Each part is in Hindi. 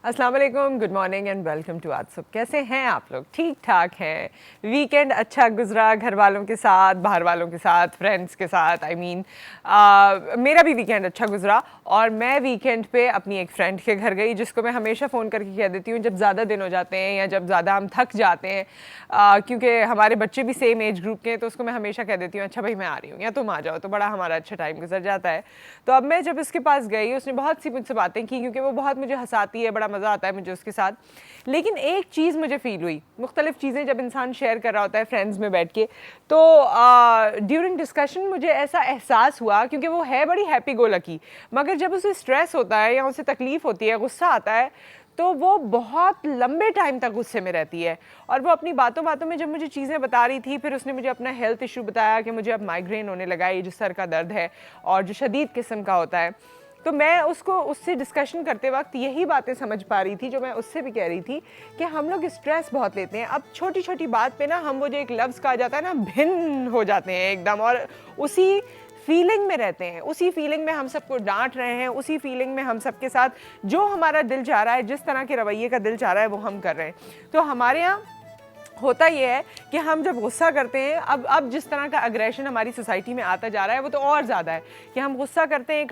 अस्सलाम वालेकुम, good morning and welcome to Aaj Subah. कैसे हैं आप लोग? ठीक ठाक हैं? वीकेंड अच्छा गुजरा घर वालों के साथ, बाहर वालों के साथ, फ्रेंड्स के साथ। मेरा भी वीकेंड अच्छा गुजरा और मैं वीकेंड पे अपनी एक फ्रेंड के घर गई, जिसको मैं हमेशा फ़ोन करके कह देती हूँ जब ज़्यादा दिन हो जाते हैं या जब ज़्यादा हम थक जाते हैं, क्योंकि हमारे बच्चे भी सेम एज ग्रुप के हैं, तो उसको मैं हमेशा कह देती हूँ अच्छा भाई मैं आ रही हूँ या तुम आ जाओ, तो बड़ा हमारा अच्छा टाइम गुजर जाता है। तो अब मैं जब उसके पास गई, उसने बहुत सी मुझसे बातें की, क्योंकि वो बहुत मुझे हंसाती है, बड़ा मज़ा आता है मुझे उसके साथ। लेकिन एक चीज़ मुझे फ़ील हुई, मुख्तलिफ़ चीज़ें जब इंसान शेयर कर रहा होता है फ्रेंड्स में बैठ के, तो ड्यूरिंग डिस्कशन मुझे ऐसा एहसास हुआ, क्योंकि वो है बड़ी हैप्पी गो लकी, मगर जब उसे स्ट्रेस होता है या उसे तकलीफ़ होती है, गुस्सा आता है, तो वो बहुत लंबे टाइम तक गुस्से में रहती है। और वो अपनी बातों बातों में जब मुझे चीज़ें बता रही थी, फिर उसने मुझे अपना हेल्थ इशू बताया कि मुझे अब माइग्रेन होने लगा है, ये जो सर का दर्द है और जो शदीद किस्म का होता है। तो मैं उससे डिस्कशन करते वक्त यही बातें समझ पा रही थी जो मैं उससे भी कह रही थी, कि हम लोग स्ट्रेस बहुत लेते हैं। अब छोटी छोटी बात पे ना हम वो जो एक लफ्ज़ कहा जाता है ना, भिन्न हो जाते हैं एकदम, और उसी फीलिंग में रहते हैं, उसी फीलिंग में हम सबको डांट रहे हैं, उसी फीलिंग में हम सबके साथ जो हमारा दिल चाह रहा है, जिस तरह के रवैये का दिल चाह रहा है, वो हम कर रहे हैं। तो हमारे यहाँ होता ये है कि हम जब गुस्सा करते हैं, अब जिस तरह का अग्रेशन हमारी सोसाइटी में आता जा रहा है, वो तो और ज़्यादा है कि हम गुस्सा करते हैं।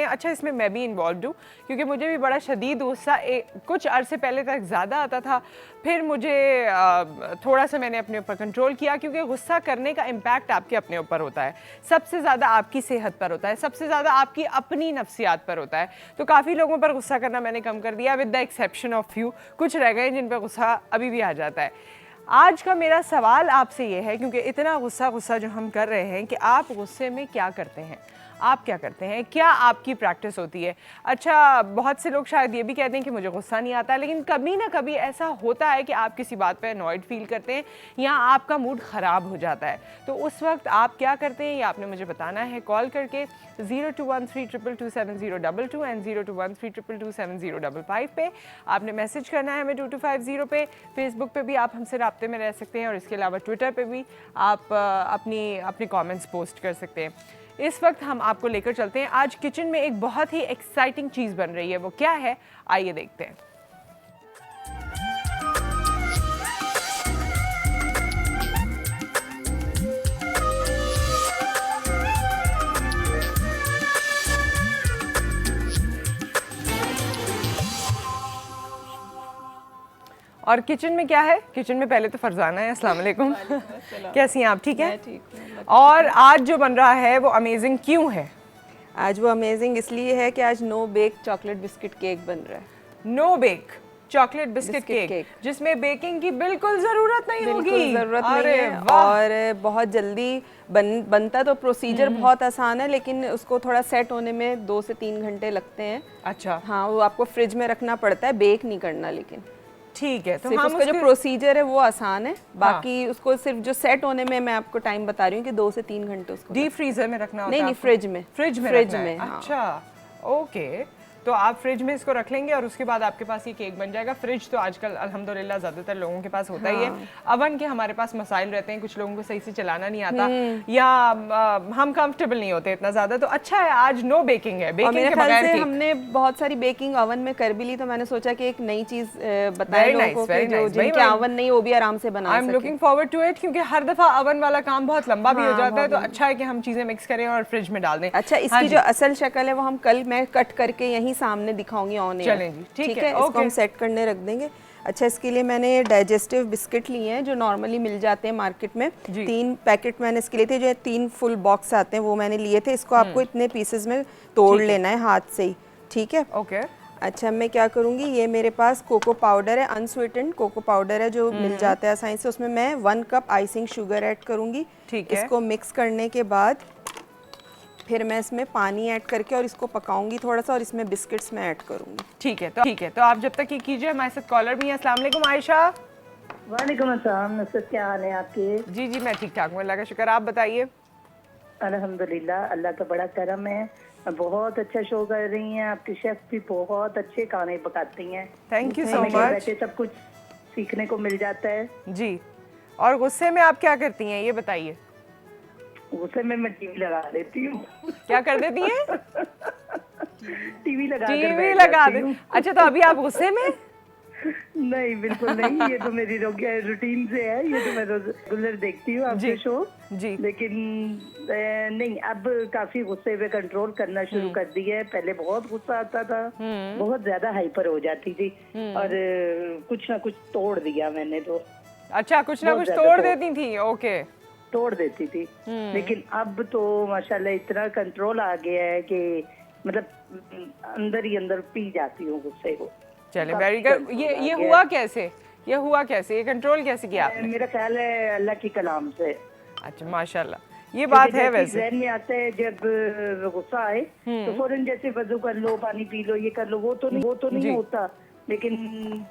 अच्छा, इसमें मैं भी इन्वॉल्व हूँ, क्योंकि मुझे भी बड़ा शदीद गुस्सा कुछ अरसे पहले तक ज़्यादा आता था। फिर मुझे थोड़ा सा मैंने अपने ऊपर कंट्रोल किया, क्योंकि गुस्सा करने का इम्पैक्ट आपके अपने ऊपर होता है, सबसे ज़्यादा आपकी सेहत पर होता है, सबसे ज़्यादा आपकी अपनी नफ्सियात पर होता है। तो काफ़ी लोगों पर गुस्सा करना मैंने कम कर दिया, with the exception of few. कुछ रह गए जिन पर गुस्सा अभी भी आ जाता है। आज का मेरा सवाल आपसे ये है, क्योंकि इतना गुस्सा जो हम कर रहे हैं, कि आप गुस्से में क्या करते हैं? आप क्या करते हैं? क्या आपकी प्रैक्टिस होती है? अच्छा, बहुत से लोग शायद ये भी कहते हैं कि मुझे गुस्सा नहीं आता, लेकिन कभी ना कभी ऐसा होता है कि आप किसी बात पे अनॉयड फील करते हैं या आपका मूड ख़राब हो जाता है। तो उस वक्त आप क्या करते हैं, ये आपने मुझे बताना है कॉल करके 0213227022 एंड 0213227055 पे। आपने मैसेज करना है हमें 2250 पे। फेसबुक पे भी आप हमसे राब्ते में रह सकते हैं, और इसके अलावा ट्विटर पे भी आप अपने कमेंट्स पोस्ट कर सकते हैं। इस वक्त हम आपको लेकर चलते हैं, आज किचन में एक बहुत ही एक्साइटिंग चीज़ बन रही है। वो क्या है, आइए देखते हैं। और किचन में क्या है? किचन में पहले तो फरजाना है। अस्सलाम वालेकुम। कैसी हैं आप? ठीक है। ठीक हूँ। और आज जो बन रहा है वो अमेजिंग क्यों है? आज वो अमेजिंग इसलिए है कि आज no bake chocolate biscuit cake बन रहा है। No bake chocolate biscuit cake, जिसमें बेकिंग की बिल्कुल ज़रूरत नहीं होगी। ज़रूरत नहीं है, और बहुत जल्दी बनता। तो प्रोसीजर बहुत आसान है, लेकिन उसको थोड़ा सेट होने में 2 से 3 घंटे लगते हैं। अच्छा, हाँ, वो आपको फ्रिज में रखना पड़ता है, बेक नहीं करना। लेकिन ठीक है, तो सिर्फ हम उसका जो प्रोसीजर है वो आसान है। बाकी उसको सिर्फ जो सेट होने में मैं आपको टाइम बता रही हूँ कि 2 से 3 घंटे उसको डीप फ्रीजर में रखना होता है। नहीं, फ्रिज में। फ्रिज में। हाँ। अच्छा, ओके। तो आप फ्रिज में इसको रख लेंगे और उसके बाद आपके पास ये केक बन जाएगा। फ्रिज तो आजकल अल्हम्दुलिल्लाह ज़्यादातर लोगों के पास होता ही है। अवन के हमारे पास मसाइल रहते हैं, कुछ लोगों को सही से चलाना नहीं आता, या हम कंफर्टेबल नहीं होते इतना ज़्यादा। तो अच्छा है आज नो बेकिंग है, बेकिंग के बगैर केक। हमने बहुत सारी बेकिंग ओवन में कर भी ली, तो मैंने सोचा कि एक नई चीज़ बताएं लोगों को कि जो जिनके ओवन नहीं वो भी आराम से बना सकें। I am looking forward to it, क्योंकि हर दफ़ा ओवन वाला काम बहुत लंबा भी हो जाता है, तो अच्छा है कि हम चीज़ें मिक्स करें और फ्रिज में डाल दें। अच्छा, इसकी जो असल शक्ल है वो हम कल मैं कट करके यहीं सामने दिखाऊंगी ऑन एयर। चलें जी, ठीक है। इसको हम सेट करने रख देंगे। अच्छा, इसके लिए मैंने डाइजेस्टिव बिस्किट लिए हैं जो नॉर्मली मिल जाते हैं मार्केट में। 3 पैकेट मैंने इसके लिए थे, जो 3 फुल बॉक्स आते हैं वो मैंने लिए थे। इसको आपको इतने पीसेस में तोड़ लेना है हाथ से ही, ठीक है? ओके। अच्छा, मैं क्या करूँगी, ये मेरे पास कोको पाउडर है, अनस्वीटेंड कोको पाउडर है जो मिल जाता है आसानी से। उसमें मैं 1 कप आइसिंग शुगर ऐड करूँगी। ठीक है। इसको मिक्स करने के बाद फिर मैं इसमें पानी ऐड करके और इसको पकाऊंगी थोड़ा सा, और इसमें बिस्किट्स में ऐड करूंगी। ठीक है, तो आप जब तक ये कीजिए, हमारे साथ कॉलर भी हैं। अस्सलाम वालेकुम आयशा। वालेकुम अस्सलाम। नुसरत, क्या हाल है आपके? जी, मैं ठीक ठाक हूँ, अल्लाह का शुक्र। आप बताइए। अल्हम्दुलिल्लाह, अल्लाह का बड़ा करम है। बहुत अच्छा शो कर रही हैं, आपकी शेफ भी बहुत अच्छे खाने पकाती हैं। Thank you so much. बैठे सब कुछ सीखने को मिल जाता है जी। और गुस्से में आप क्या करती हैं, ये बताइए। गुस्से में मैं टीवी लगा देती हूँ। क्या कर देती हैं? टीवी लगा कर टीवी बैठ लगा जाती दे। हूँ। अच्छा, तो अभी आप गुस्से में? नहीं, बिल्कुल नहीं, ये तो मेरी रूटीन से है, ये तो मैं रेगुलर देखती हूँ आपके शो जी। लेकिन नहीं, अब काफी गुस्से पे कंट्रोल करना शुरू कर दिया है। पहले बहुत गुस्सा आता था, बहुत ज्यादा हाइपर हो जाती थी और कुछ ना कुछ तोड़ दिया मैंने तो। अच्छा, कुछ ना कुछ तोड़ देती थी, ओके। तोड़ देती थी, लेकिन अब तो माशाल्लाह इतना कंट्रोल आ गया है कि मतलब अंदर ही अंदर पी जाती हूँ गुस्से को। चले, वेरी गुड। ये हुआ कैसे? ये हुआ कैसे? ये कंट्रोल कैसे किया आपने? मेरा ख्याल है अल्लाह की कलाम से। अच्छा, माशाल्लाह, ये बात है। वैसे ज़हन में आता है जब गुस्सा आए तो फौरन जैसे वजू कर लो, पानी पी लो, ये कर लो, वो तो नहीं होता, लेकिन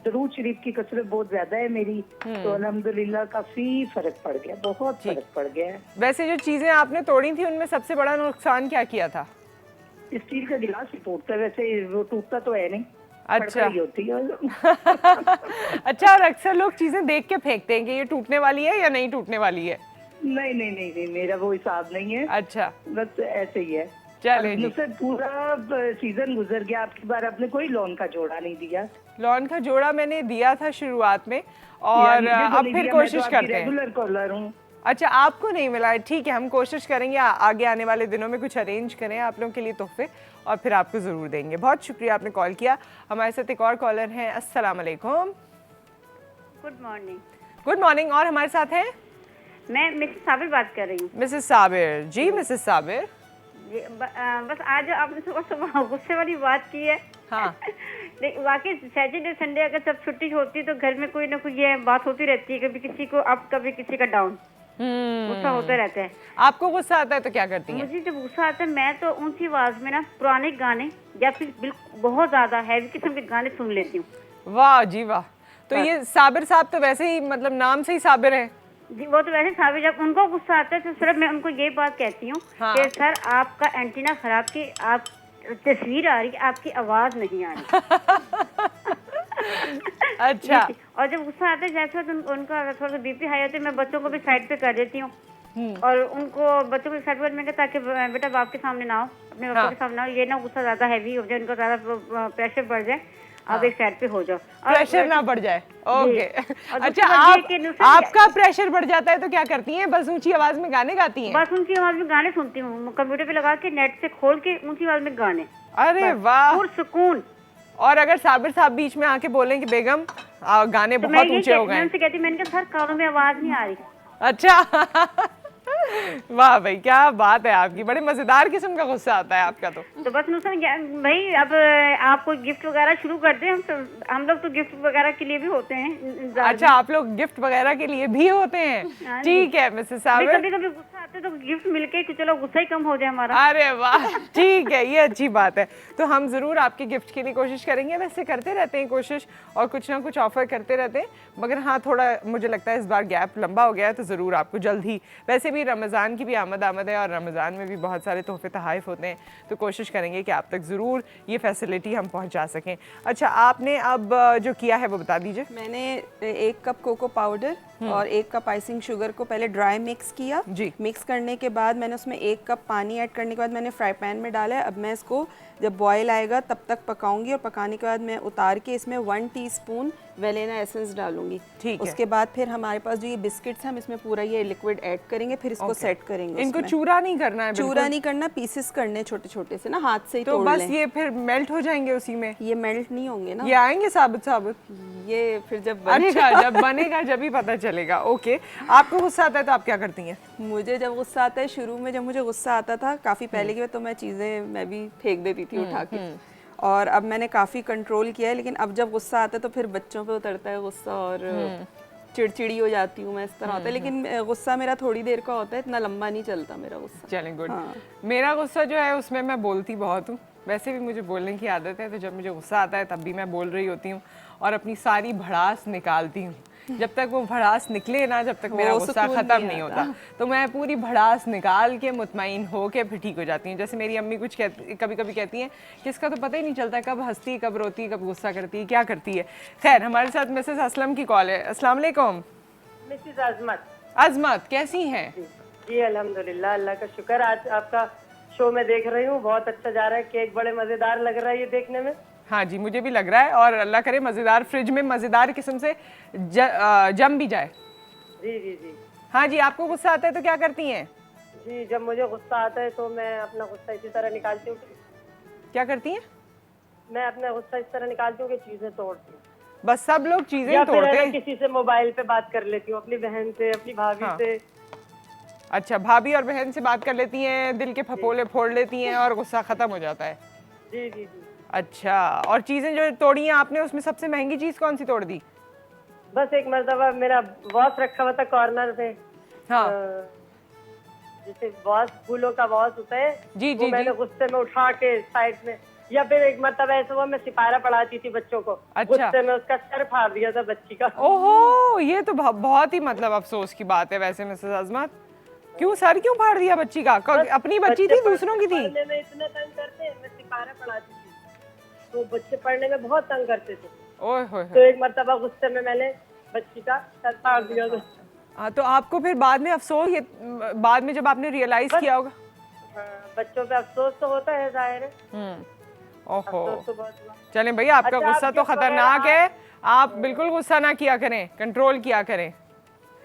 दरूद शरीफ की कसरत बहुत ज्यादा है मेरी, तो अल्हम्दुलिल्लाह काफी फर्क पड़ गया, बहुत फर्क पड़ गया है। वैसे जो चीजें आपने तोड़ी थी उनमें सबसे बड़ा नुकसान क्या किया था? स्टील का गिलास ही टूटता है, वैसे वो टूटता तो है नहीं। अच्छा। ही होती है। अच्छा, और अक्सर लोग चीजें देख के फेंकते हैं कि ये टूटने वाली है या नहीं टूटने वाली है। नहीं, मेरा वो हिसाब नहीं है। अच्छा, बस ऐसे ही है। चले जी। मुझसे पूरा सीजन गुजर गया, आपकी बार आपने कोई लोन का जोड़ा नहीं दिया। लॉन का जोड़ा मैंने दिया था शुरुआत में, और अब फिर कोशिश करते हैं। रेगुलर कॉलर हूँ। अच्छा, आपको नहीं मिला है, ठीक है, हम कोशिश करेंगे आगे आने वाले दिनों में कुछ अरेंज करें आप लोगों के लिए तोहफे, और फिर आपको ज़रूर देंगे। बहुत शुक्रिया आपने कॉल किया। हमारे साथ एक और कॉलर हैं। अस्सलाम वालेकुम। Good morning. Good morning. और हमारे साथ हैं मैं मिसेस साबिर बात कर रही हूँ। मिसेस साबिर जी। मिसेस साबिर, बस आज आपने सुबह सुबह गुस्से वाली बात की है। हाँ। वाकई सैटरडे संडे अगर सब छुट्टी होती है तो घर में कोई ना कोई ये बात होती रहती है, कभी किसी को अप कभी किसी का डाउन, गुस्सा होता रहता है। आपको गुस्सा आता है तो क्या करती हैं? मुझे जब गुस्सा आता है मैं तो ऊंची आवाज में ना पुराने गाने या फिर बिल्कुल बहुत ज्यादा हैवी किस्म के गाने सुन लेती हूँ। वाह जी वाह। तो ये साबिर साहब तो वैसे ही मतलब नाम से ही साबिर है जी, वो तो वैसे साबिर, जब उनको गुस्सा आता है तो सिर्फ मैं उनको ये बात कहती हूँ कि सर आपका एंटीना खराब की आप तस्वीर आ रही, आपकी आवाज नहीं आ रही। अच्छा। और जब गुस्सा आता है जैसे तो उनका थोड़ा सा बीपी हाई होता है, मैं बच्चों को भी साइड पे कर देती हूँ और उनको बच्चों को साइड पर मैं कहता ताकि बेटा बाप के सामने ना हो, अपने बच्चों के सामने ना हो, ये ना गुस्सा ज्यादा हैवी हो जाए, उनको ज्यादा प्रेशर बढ़ जाए, आप एक साइड पे हो जाओ, प्रेशर ना बढ़ जाए। ओके। अच्छा, आपका प्रेशर बढ़ जाता है तो क्या करती हैं? बस ऊंची आवाज में गाने गाती हैं? बस ऊंची आवाज में गाने सुनती हूँ, कंप्यूटर पे लगा के नेट से खोल के ऊंची आवाज में गाने। अरे वाह, सुकून। और अगर साबिर साहब बीच में आके बोलें कि बेगम गाने तो बहुत ऊंचे हो गए, मैं उनसे कहती, मैंने कहा सर कानों में आवाज नहीं आ रही। अच्छा। वाह भाई, क्या बात है आपकी, बड़े मजेदार किस्म का गुस्सा आता है आपका। तो बस भाई अब आप कोई गिफ्ट वगैरह शुरू कर दें, हम लोग तो गिफ्ट वगैरह के लिए भी होते हैं। अच्छा, आप लोग गिफ्ट वगैरह के लिए भी होते हैं? ठीक है मिसेस साबिर, कभी कभी गुस्सा आता है तो गिफ्ट मिलके कि चलो गुस्सा ही कम हो जाए हमारा। अरे वाह, ठीक है, ये अच्छी बात है। तो हम जरूर आपके गिफ्ट के लिए कोशिश करेंगे, वैसे करते रहते हैं कोशिश और कुछ ना कुछ ऑफर करते रहते हैं, मगर हाँ थोड़ा मुझे लगता है इस बार गैप लंबा हो गया है, तो ज़रूर आपको जल्द ही, वैसे भी रमज़ान की भी आमद है और रमज़ान में भी बहुत सारे तोहफे तहाइफ होते हैं, तो कोशिश करेंगे कि आप तक ज़रूर ये फैसिलिटी हम पहुंचा सकें। अच्छा, आपने अब जो किया है वो बता दीजिए। मैंने 1 कप कोको पाउडर और 1 कप आइसिंग शुगर को पहले ड्राई मिक्स किया जी। मिक्स करने के बाद मैंने उसमें 1 कप पानी ऐड करने के बाद मैंने फ्राई पैन में डाला है। अब मैं इसको जब बॉयल आएगा तब तक पकाऊंगी और पकाने के बाद मैं उतार के इसमें 1 टीस्पून वेनिला एसेंस डालूंगी। ठीक है। उसके बाद फिर हमारे पास जो ये बिस्किट्स हैं हम इसमें पूरा ये लिक्विड ऐड करेंगे, फिर इसको सेट करेंगे। इनको चूरा नहीं करना है? चूरा नहीं करना, पीसेस करने छोटे छोटे से ना, हाथ से ही तो तोड़ बस लें। ये फिर मेल्ट हो जाएंगे उसी में? ये मेल्ट नहीं होंगे ना, ये आएंगे साबुत साबुत, ये फिर जब बनेगा, जब बनेगा जब ही पता चलेगा। ओके, आपको गुस्सा आता है तो आप क्या करती हैं? मुझे जब गुस्सा आता है, शुरू में जब मुझे गुस्सा आता था काफ़ी पहले की, तो मैं चीज़ें मैं भी फेंक देती थी उठा के, और अब मैंने काफ़ी कंट्रोल किया है। लेकिन अब जब गुस्सा आता है तो फिर बच्चों पे उतरता है गुस्सा और चिड़चिड़ी हो जाती हूँ मैं, इस तरह होता है। लेकिन गुस्सा मेरा थोड़ी देर का होता है, इतना लंबा नहीं चलता मेरा गुस्सा। चलें, गुड। मेरा गुस्सा जो है उसमें मैं बोलती बहुत हूँ, वैसे भी मुझे बोलने की आदत है, तो जब मुझे गुस्सा आता है तब भी मैं बोल रही होती हूँ और अपनी सारी भड़ास निकालती हूँ। जब तक वो भड़ास निकले ना, जब तक मेरा गुस्सा खत्म नहीं होता, तो मैं पूरी भड़ास निकाल के मुतमईन हो के फिर ठीक हो जाती हूँ। जैसे मेरी अम्मी कुछ कभी कभी कहती हैं कि इसका तो पता ही नहीं चलता कब हंसती, कब रोती, कब गुस्सा करती है, क्या करती है। खैर, हमारे साथ मिसेस असलम की कॉल है। अस्सलाम वालेकुम। मिसेस अजमत। अजमत, कैसी हैं? जी अल्हम्दुलिल्लाह, अल्लाह का शुक्र। आज आपका शो में देख रही हूँ, बहुत अच्छा जा रहा है, केक बड़े मजेदार लग रहा है ये देखने में। हाँ जी, मुझे भी लग रहा है, और अल्लाह करे मज़ेदार, फ्रिज में मज़ेदार किस्म से जम भी जाए। जी जी जी हाँ जी, आपको गुस्सा आता है तो क्या करती हैं? जी, जब मुझे गुस्सा आता है तो मैं अपना गुस्सा इसी तरह निकालती हूँ। क्या करती हैं? मैं अपना गुस्सा इस तरह निकालती हूँ कि चीजें तोड़ती हूँ, बस सब लोग चीजें या फिर तोड़ते है ना, हैं। किसी से मोबाइल पे बात कर लेती हूँ, अपनी बहन से, अपनी भाभी हाँ। से। अच्छा, भाभी और बहन से बात कर लेती हैं, दिल के फपोले फोड़ लेती हैं और गुस्सा खत्म हो जाता है। जी जी जी। अच्छा, और चीजें जो तोड़ी हैं आपने, उसमें सबसे महंगी चीज कौन सी तोड़ दी? बस एक मर्तबा मेरा वॉश रखा हुआ था कॉर्नर पे, हाँ जैसे वॉश, फूलों का वॉश होता है, जी वो जी मैंने जी। गुस्से में उठा के साइड में, या फिर एक मर्तबा ऐसा हुआ, मैं सिपारा पढ़ाती थी बच्चों को, अच्छा। गुस्से में उसका सर फाड़ दिया था बच्ची का। ओहो, ये तो बहुत ही मतलब अफसोस की बात है वैसे मिसेस अजमत। क्यों, सर क्यों फाड़ दिया बच्ची का? अपनी बच्ची थी, दूसरों की थी? पढ़ने में इतना तंग करते हैं, मैं सिपारा पढ़ाती थी तो बच्चे पढ़ने में बहुत तंग करते थे, ओए होए तो एक मर्तबा गुस्से में मैंने बच्ची का सर फाड़ दिया था। हाँ, तो आपको फिर बाद में अफसोस, ये बाद में जब आपने रियलाइज किया होगा? बच्चों पे अफसोस तो होता है, जाहिर है, ओहो, अफसोस तो बहुत हुआ। चलें भैया, आपका अच्छा, गुस्सा आप तो किस खतरनाक वगैरह है। आप बिल्कुल गुस्सा ना किया करें, कंट्रोल किया करें।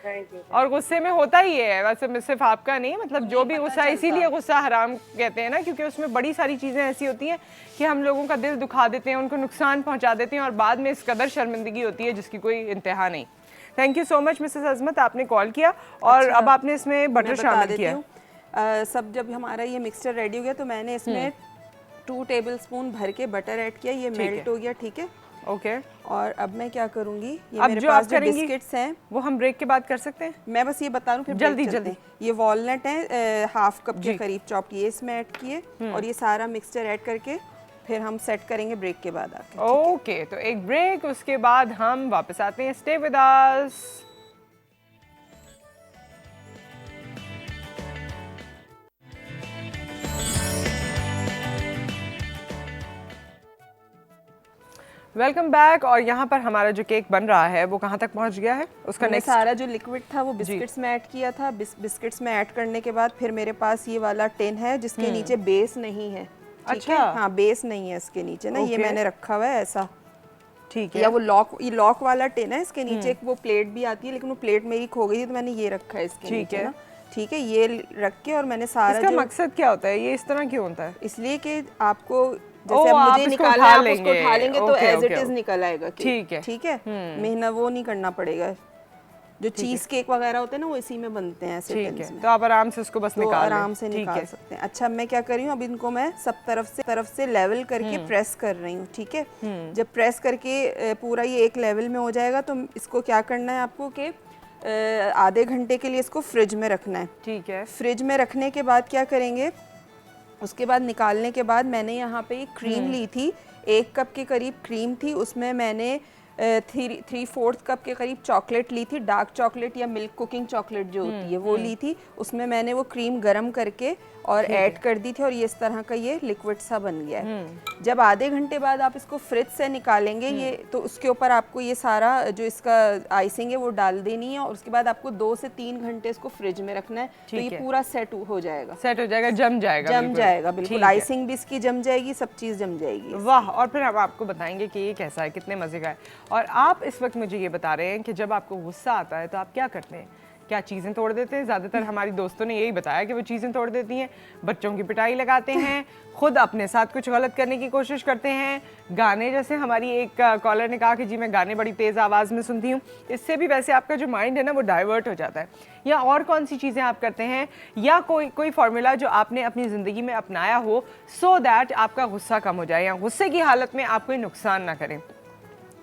Thank you. और गुस्से में होता ही है वैसे, सिर्फ आपका नहीं, मतलब जो भी गुस्सा, इसीलिए गुस्सा हराम कहते हैं ना, क्योंकि उसमें बड़ी सारी चीज़ें ऐसी होती हैं कि हम लोगों का दिल दुखा देते हैं, उनको नुकसान पहुंचा देते हैं, और बाद में इस कदर शर्मिंदगी होती है जिसकी कोई इंतहा नहीं। Thank you so much Mrs Azmat, आपने कॉल किया, और अच्छा, अब आपने इसमें बटर मैं बता शामिल देती किया। हूँ। सब जब हमारा ये मिक्सचर रेडी हो गया तो मैंने इसमें 2 टेबलस्पून भर के बटर ऐड किया, ये मेल्ट हो गया, ठीक है। ओके, और अब मैं क्या करूंगी, ये अब मेरे जो पास आप जो करेंगी बिस्किट्स हैं, वो हम ब्रेक के बाद कर सकते हैं? मैं बस ये बता रहा हूँ, फिर जल्दी, break चलते जल्दी। हैं। ये वॉलनट है, हाफ कप जी। के करीब चॉप किए, इसमें ऐड किए, और ये सारा मिक्सचर ऐड करके फिर हम सेट करेंगे ब्रेक के बाद आके। ओके, तो एक ब्रेक, उसके बाद हम वापस आते हैं। Stay with us. Welcome back. और यहाँ पर हमारा जो केक बन रहा है वो कहाँ तक पहुँच गया है? उसका मैंने नेक्स्ट सारा जो लिक्विड था वो बिस्किट्स में ऐड किया था। बिस्किट्स में ऐड करने के बाद फिर मेरे पास ये वाला टिन है जिसके नीचे बेस नहीं है। ठीक है? अच्छा। हाँ, बेस नहीं है इसके नीचे ना, ये Okay. मैंने रखा हुआ है ऐसा। ठीक है। या वो लॉक वाला टिन है, इसके नीचे एक वो प्लेट भी आती है, लेकिन वो प्लेट मेरी खो गई थी तो मैंने ये रखा है इसके ठीक नीचे है। ना। ठीक है, ये रख के और मैंने सारा इसका जो, मकसद क्या होता है? ये इस तरह क्यों होता है? इसलिए कि आपको ओह, जैसे अब आप मुझे इसको निकालना उठा है, आप उसको लेंगे। उठा लेंगे तो ओके, एज इट ओके, इज निकल आएगा केक। ठीक है। ठीक है, मेहनत वो नहीं करना पड़ेगा। जो चीज केक वगैरह होते हैं ना वो इसी में बनते हैं ऐसे ठीक टिन्स है, में। तो आप आराम से उसको बस तो निकाल लें। आराम से ठीक निकाल है। सकते हैं। अच्छा, मैं क्या कर रही हूँ, अब इनको मैं सब तरफ से लेवल करके प्रेस कर रही हूँ। ठीक है, जब प्रेस करके पूरा ये एक लेवल में हो जाएगा तो इसको क्या करना है आपको कि आधे घंटे के लिए इसको फ्रिज में रखना है। ठीक है। फ्रिज में रखने के बाद क्या करेंगे, उसके बाद निकालने के बाद मैंने यहाँ पे एक क्रीम ली थी, 1 कप के करीब क्रीम थी, उसमें मैंने 3/4 कप के करीब चॉकलेट ली थी, डार्क चॉकलेट या मिल्क कुकिंग चॉकलेट जो होती है वो ली थी। उसमें मैंने वो क्रीम गरम करके और ऐड कर दी थी और ये इस तरह का ये लिक्विड सा बन गया है। जब आधे घंटे बाद आप इसको फ्रिज से निकालेंगे ये, तो उसके ऊपर आपको ये सारा जो इसका आइसिंग है वो डाल देनी है और उसके बाद आपको 2 से 3 घंटे इसको फ्रिज में रखना है। तो ये है। पूरा सेट हो जाएगा, सेट हो जाएगा, जम जाएगा। जम बिल्कुल। जाएगा ठीक बिल्कुल। है। आइसिंग भी इसकी जम जाएगी, सब चीज़ जम जाएगी। वाह। और फिर हम आपको बताएंगे कि ये कैसा है, कितने मज़े का है। और आप इस वक्त मुझे ये बता रहे हैं कि जब आपको गुस्सा आता है तो आप क्या करते हैं? क्या चीज़ें तोड़ देते हैं? ज़्यादातर हमारी दोस्तों ने यही बताया कि वो चीज़ें तोड़ देती हैं, बच्चों की पिटाई लगाते हैं, खुद अपने साथ कुछ गलत करने की कोशिश करते हैं, गाने, जैसे हमारी एक कॉलर ने कहा कि जी मैं गाने बड़ी तेज़ आवाज़ में सुनती हूँ, इससे भी वैसे आपका जो माइंड है ना वो डाइवर्ट हो जाता है। या और कौन सी चीज़ें आप करते हैं, या कोई फार्मूला जो आपने अपनी ज़िंदगी में अपनाया हो सो दैट आपका गुस्सा कम हो जाए या गुस्से की हालत में आप कोई नुकसान ना करें।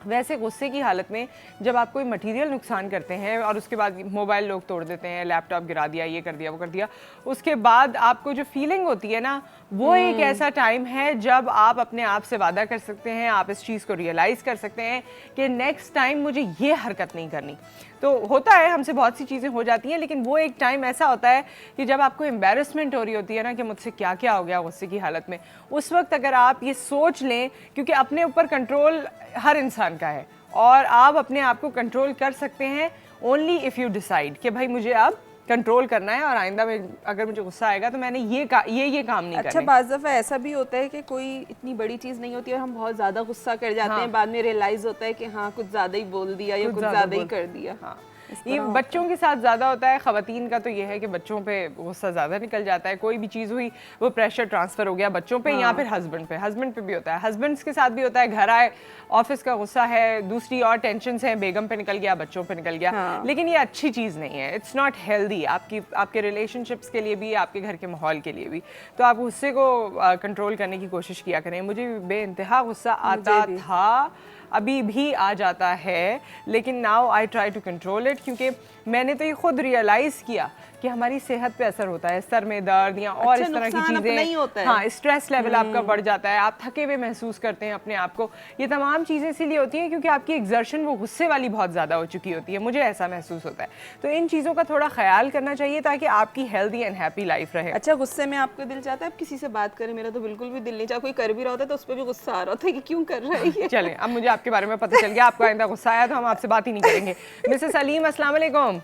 वैसे गुस्से की हालत में जब आप कोई मटेरियल नुकसान करते हैं और उसके बाद मोबाइल लोग तोड़ देते हैं, लैपटॉप गिरा दिया, ये कर दिया, वो कर दिया, उसके बाद आपको जो फीलिंग होती है ना वो एक ऐसा टाइम है जब आप अपने आप से वादा कर सकते हैं, आप इस चीज़ को रियलाइज़ कर सकते हैं कि नेक्स्ट टाइम मुझे ये हरकत नहीं करनी। तो होता है, हमसे बहुत सी चीज़ें हो जाती हैं, लेकिन वो एक टाइम ऐसा होता है कि जब आपको एम्बैरेसमेंट हो रही होती है ना कि मुझसे क्या क्या हो गया गुस्से की हालत में, उस वक्त अगर आप ये सोच लें, क्योंकि अपने ऊपर कंट्रोल हर इंसान का है और आप अपने आप को कंट्रोल कर सकते हैं ओनली इफ़ यू डिसाइड कि भाई मुझे अब कंट्रोल करना है और आइंदा में अगर मुझे गुस्सा आएगा तो मैंने ये काम नहीं अच्छा, करने। बाज़ दफ़ा ऐसा भी होता है कि कोई इतनी बड़ी चीज़ नहीं होती और हम बहुत ज़्यादा गुस्सा कर जाते हैं, बाद में रियलाइज़ होता है कि हाँ कुछ ज़्यादा ही बोल दिया या कुछ ज़्यादा ही कर दिया। हाँ, ये बच्चों के साथ ज़्यादा होता है। ख़वातीन का तो ये है कि बच्चों पे गुस्सा ज़्यादा निकल जाता है। कोई भी चीज़ हुई वो प्रेशर ट्रांसफ़र हो गया बच्चों पे या फिर हस्बैंड पे भी होता है, हस्बैंड्स के साथ भी होता है। घर आए, ऑफिस का गुस्सा है, दूसरी और टेंशन्स हैं, बेगम पे निकल गया, बच्चों पे निकल गया। लेकिन ये अच्छी चीज़ नहीं है, इट्स नॉट हेल्दी आपके रिलेशनशिप्स के लिए भी, आपके घर के माहौल के लिए भी। तो आप गुस्से को कंट्रोल करने की कोशिश किया करें। मुझे बेइंतहा गुस्सा आता था, अभी भी आ जाता है, लेकिन now I try to control it, क्योंकि मैंने तो ये खुद रियलाइज़ किया कि हमारी सेहत पे असर होता है, सर में दर्द या और इस तरह की चीज़ें। हाँ, स्ट्रेस लेवल आपका बढ़ जाता है, आप थके हुए महसूस करते हैं अपने आप को। ये तमाम चीज़ें इसीलिए होती हैं क्योंकि आपकी एग्जर्शन वो गुस्से वाली बहुत ज़्यादा हो चुकी होती है, मुझे ऐसा महसूस होता है। तो इन चीज़ों का थोड़ा ख्याल करना चाहिए ताकि आपकी हेल्दी एंड हैप्पी लाइफ रहे। अच्छा, गुस्से में आपको दिल चाहता है आप किसी से बात करें? मेरा तो बिल्कुल भी दिल नहीं चाहता। कोई कर भी रहा होता है तो उस पर भी गुस्सा आ रहा होता है कि क्यों कर रहा है ये। चलें, अब मुझे आपके बारे में पता चल गया, आपको आइंदा गुस्सा आया तो हम आपसे बात ही नहीं करेंगे। मिसेस सलीम, अस्सलाम वालेकुम।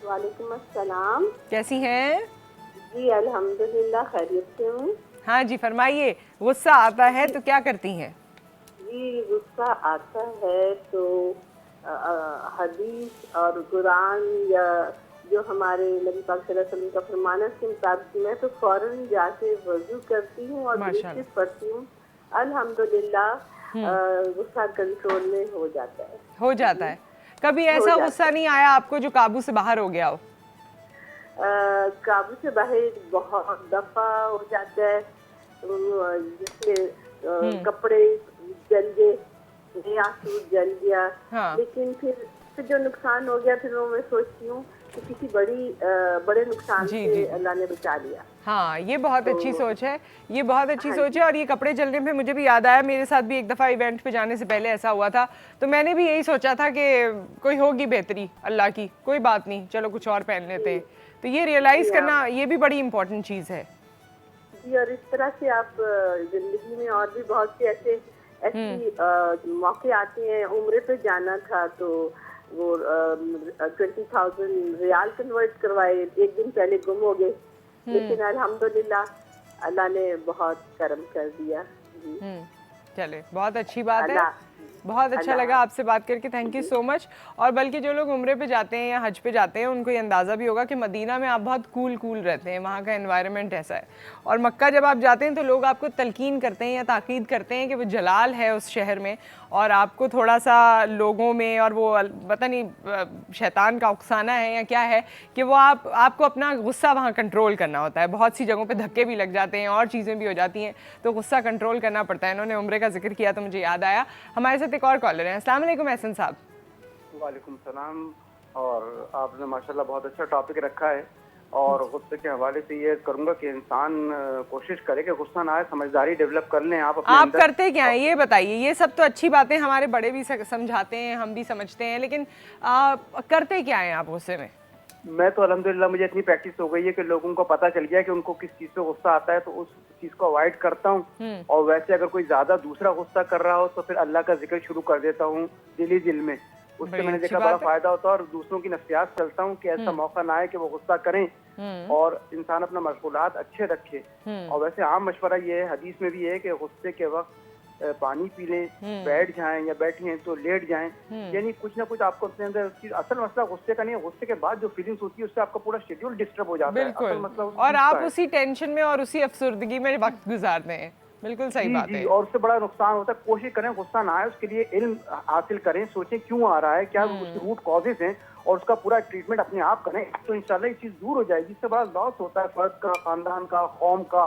वालेकुम अस्सलाम। कैसी हैं? जी अल्हम्दुलिल्लाह खैरियत से हूँ। हाँ जी, फरमाइए। गुस्सा आता है तो क्या करती हैं? जी गुस्सा आता है तो हदीस और कुरान या जो हमारे नबी पाक सल्लल्लाहु अलैहि वसल्लम का फरमान है उसके मुताबिक मैं तो फौरन जाके वजू करती हूँ और माशाअल्लाह बिस्मिल्लाह पढ़ती हूँ। अल्हम्दुलिल्लाह गुस्सा कंट्रोल में हो जाता है। हो जाता है। कभी ऐसा गुस्सा नहीं आया आपको जो काबू से बाहर हो गया हो? काबू से बाहर बहुत दफा हो जाता है, जिसमें कपड़े जल गए, नया सूट जल गया। हाँ। लेकिन फिर जो नुकसान हो गया फिर वो मैं सोचती हूँ कि किसी बड़े नुकसान से अल्लाह ने बचा लिया। हाँ, ये बहुत अच्छी सोच है, ये बहुत अच्छी सोच है। और ये कपड़े जलने पे मुझे भी याद आया, मेरे साथ भी एक दफ़ा इवेंट पे जाने से पहले ऐसा हुआ था, तो मैंने भी यही सोचा था कि कोई होगी बेहतरी अल्लाह की, कोई बात नहीं, चलो कुछ और पहन लेते हैं। तो ये रियलाइज़ करना ये भी बड़ी इंपॉर्टेंट चीज़ है। जी, और इस तरह से आप जिंदगी में और भी बहुत से ऐसी मौके आते हैं। उम्रे पे जाना था तो वो 20,000 रियाल कन्वर्ट करवाए, एक दिन पहले गुम हो गए, लेकिन अल्हम्दुलिल्लाह अल्लाह ने बहुत करम कर दिया। चले, बहुत अच्छी बात है, बहुत अच्छा लगा आपसे बात करके, थैंक यू सो मच। और बल्कि जो लोग उम्रे पे जाते हैं या हज पे जाते हैं उनको ये अंदाज़ा भी होगा कि मदीना में आप बहुत कूल रहते हैं, वहाँ का एनवायरनमेंट ऐसा है। और मक्का जब आप जाते हैं तो लोग आपको तलकीन करते हैं या ताकीद करते हैं कि वो जलाल है उस शहर में, और आपको थोड़ा सा लोगों में और वो पता नहीं शैतान का उकसाना है या क्या है कि वो आपको अपना गुस्सा वहाँ कंट्रोल करना होता है। बहुत सी जगहों पे धक्के भी लग जाते हैं और चीज़ें भी हो जाती हैं, तो गुस्सा कंट्रोल करना पड़ता है। इन्होंने उम्रे का जिक्र किया तो मुझे याद आया, हमारे साथ एक और कॉलर हैं। अस्सलाम वालेकुम एहसन साहब। वालेकुम सलाम। और आपने माशाल्लाह बहुत अच्छा टॉपिक रखा है, और गुस्से के हवाले से ये करूंगा कि इंसान कोशिश करे कि गुस्सा ना आए, समझदारी डेवलप कर लें। आप करते क्या हैं ये बताइए? ये सब तो अच्छी बातें हमारे बड़े भी समझाते हैं, हम भी समझते हैं, लेकिन करते क्या हैं आप गुस्से में? मैं तो अल्हम्दुलिल्लाह मुझे इतनी प्रैक्टिस हो गई है कि लोगों को पता चल गया कि उनको किस चीज से गुस्सा आता है, तो उस चीज को अवॉइड करता हूँ। और वैसे अगर कोई ज्यादा दूसरा गुस्सा कर रहा हो तो फिर अल्लाह का जिक्र शुरू कर देता हूँ दिल में, उससे मैंने देखा बड़ा फायदा होता है। और दूसरों की नसीहत चलता हूँ कि ऐसा मौका ना आए कि वो गुस्सा करें, और इंसान अपना मशगूलात अच्छे रखे। और वैसे आम मशवरा ये है, हदीस में भी है कि गुस्से के वक्त पानी पी लें, बैठ जाएं, या बैठे हैं तो लेट जाएं, यानी कुछ ना कुछ आपको अपने अंदर। असल मसला गुस्से का नहीं है, गुस्से के बाद जो फीलिंग्स होती है उससे आपका पूरा शेड्यूल डिस्टर्ब हो जाता है। असल मसला और आप उसी टेंशन में और उसी अफसुर्दगी में वक्त गुजारते हैं। बिल्कुल सही बात है। और उससे बड़ा नुकसान होता है। कोशिश करें गुस्सा ना आए, उसके लिए इल्म हासिल करें, सोचें क्यों आ रहा है, क्या उसके रूट कॉजेज हैं, और उसका पूरा ट्रीटमेंट अपने आप करें, तो इंशाल्लाह ये चीज दूर हो जाएगी। इससे बड़ा लॉस होता है फर्द का, खानदान का, कौम का।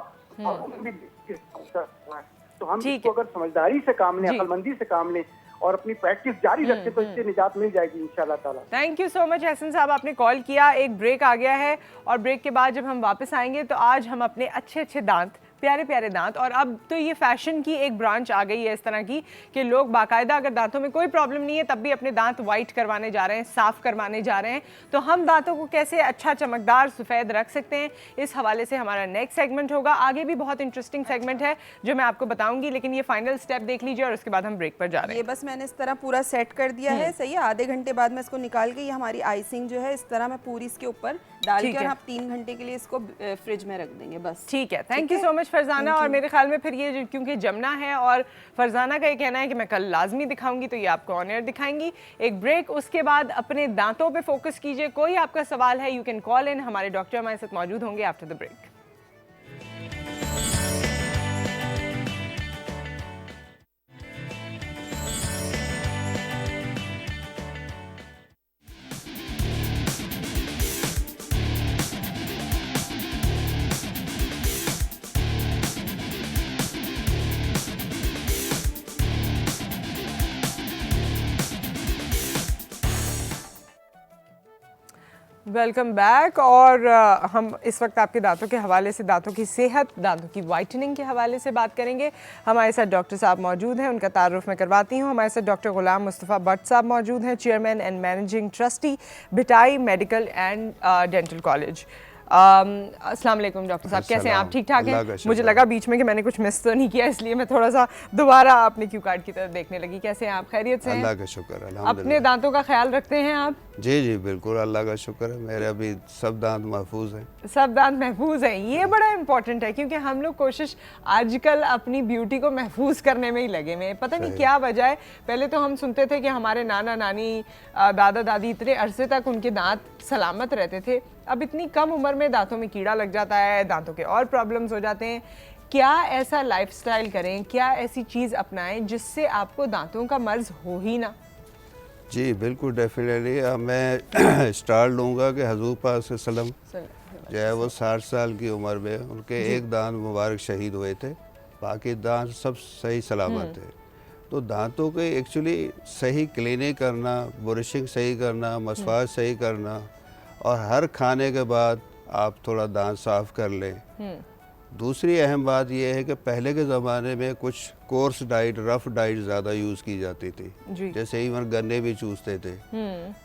तो हम इसको अगर समझदारी से काम लें, अक्लमंदी से काम लें और अपनी प्रैक्टिस जारी रखें तो इससे निजात मिल जाएगी इंशाल्लाह ताला। Thank you so much Ahsan साहब, आपने कॉल किया। एक ब्रेक आ गया है और ब्रेक के बाद जब हम वापस आएंगे तो आज हम अपने अच्छे दांत प्यारे प्यारे दांत। और अब तो ये फैशन की एक ब्रांच आ गई है इस तरह की कि लोग बाकायदा अगर दांतों में कोई प्रॉब्लम नहीं है तब भी अपने दांत वाइट करवाने जा रहे हैं, साफ करवाने जा रहे हैं। तो हम दांतों को कैसे अच्छा चमकदार सफ़ेद रख सकते हैं, इस हवाले से हमारा नेक्स्ट सेगमेंट होगा। आगे भी बहुत इंटरेस्टिंग सेगमेंट है जो मैं आपको बताऊंगी, लेकिन ये फाइनल स्टेप देख लीजिए और उसके बाद हम ब्रेक पर जा रहे हैं। ये बस मैंने इस तरह पूरा सेट कर दिया है, सही है। आधे घंटे बाद मैं इसको निकाल के, ये हमारी आइसिंग जो है इस तरह मैं पूरी इसके ऊपर डाल के, और आप 3 घंटे के लिए इसको फ्रिज में रख देंगे बस। ठीक है, thank you so much Farzana. और मेरे ख्याल में फिर ये क्योंकि जमना है और फरजाना का ये कहना है कि मैं कल लाजमी दिखाऊंगी, तो ये आपको ऑन एयर दिखाएंगी। एक ब्रेक, उसके बाद अपने दांतों पे फोकस कीजिए। कोई आपका सवाल है, यू कैन कॉल इन। हमारे डॉक्टर हमारे साथ मौजूद होंगे after the break. Welcome back. और हम इस वक्त आपके दांतों के हवाले से दांतों की सेहत, दांतों की वाइटनिंग के हवाले से बात करेंगे। हमारे साथ डॉक्टर साहब मौजूद हैं, उनका तारुफ मैं करवाती हूँ। हमारे साथ डॉक्टर गुलाम मुस्तफ़ा भट्ट साहब मौजूद हैं, chairman and managing trustee Bhittai medical and dental college. अस्सलाम वालेकुम डॉक्टर साहब, कैसे हैं आप? ठीक ठाक हैं? मुझे लगा बीच में कि मैंने कुछ मिस तो नहीं किया, इसलिए मैं थोड़ा सा दोबारा आपने क्यू कार्ड की तरफ देखने लगी। कैसे हैं आप? खैरियत से हैं? अल्लाह का शुक्र, अल्हम्दुलिल्लाह। अपने दांतों का ख्याल रखते हैं आप? जी जी बिल्कुल, अल्लाह का शुक्र है, मेरे अभी सब दांत महफूज हैं। सब दांत महफूज हैं, ये बड़ा इंपॉर्टेंट है, क्योंकि हम लोग कोशिश आजकल अपनी ब्यूटी को महफूज करने में ही लगे हुए हैं। पता नहीं क्या वजह है। पहले तो हम सुनते थे कि हमारे नाना नानी, दादा दादी इतने अरसे तक उनके दांत सलामत रहते थे। अब इतनी कम उम्र में दांतों में कीड़ा लग जाता है, दांतों के और प्रॉब्लम्स हो जाते हैं। क्या ऐसा लाइफस्टाइल करें, क्या ऐसी चीज़ अपनाएं जिससे आपको दांतों का मर्ज हो ही ना? जी बिल्कुल, डेफिनेटली। मैं स्टार्ट लूँगा कि हजूर पाक सल्लम जो है वो 60 साल की उम्र में उनके एक दांत मुबारक शहीद हुए थे, बाकी दांत सब सही सलामत थे। तो दांतों के एक्चुअली सही क्लीनिंग करना, ब्रशिंग सही करना, मसवाक सही करना, और हर खाने के बाद आप थोड़ा दांत साफ कर लें। दूसरी अहम बात यह है कि पहले के ज़माने में कुछ कोर्स डाइट, रफ डाइट ज़्यादा यूज़ की जाती थी, जैसे इवन गन्ने भी चूसते थे।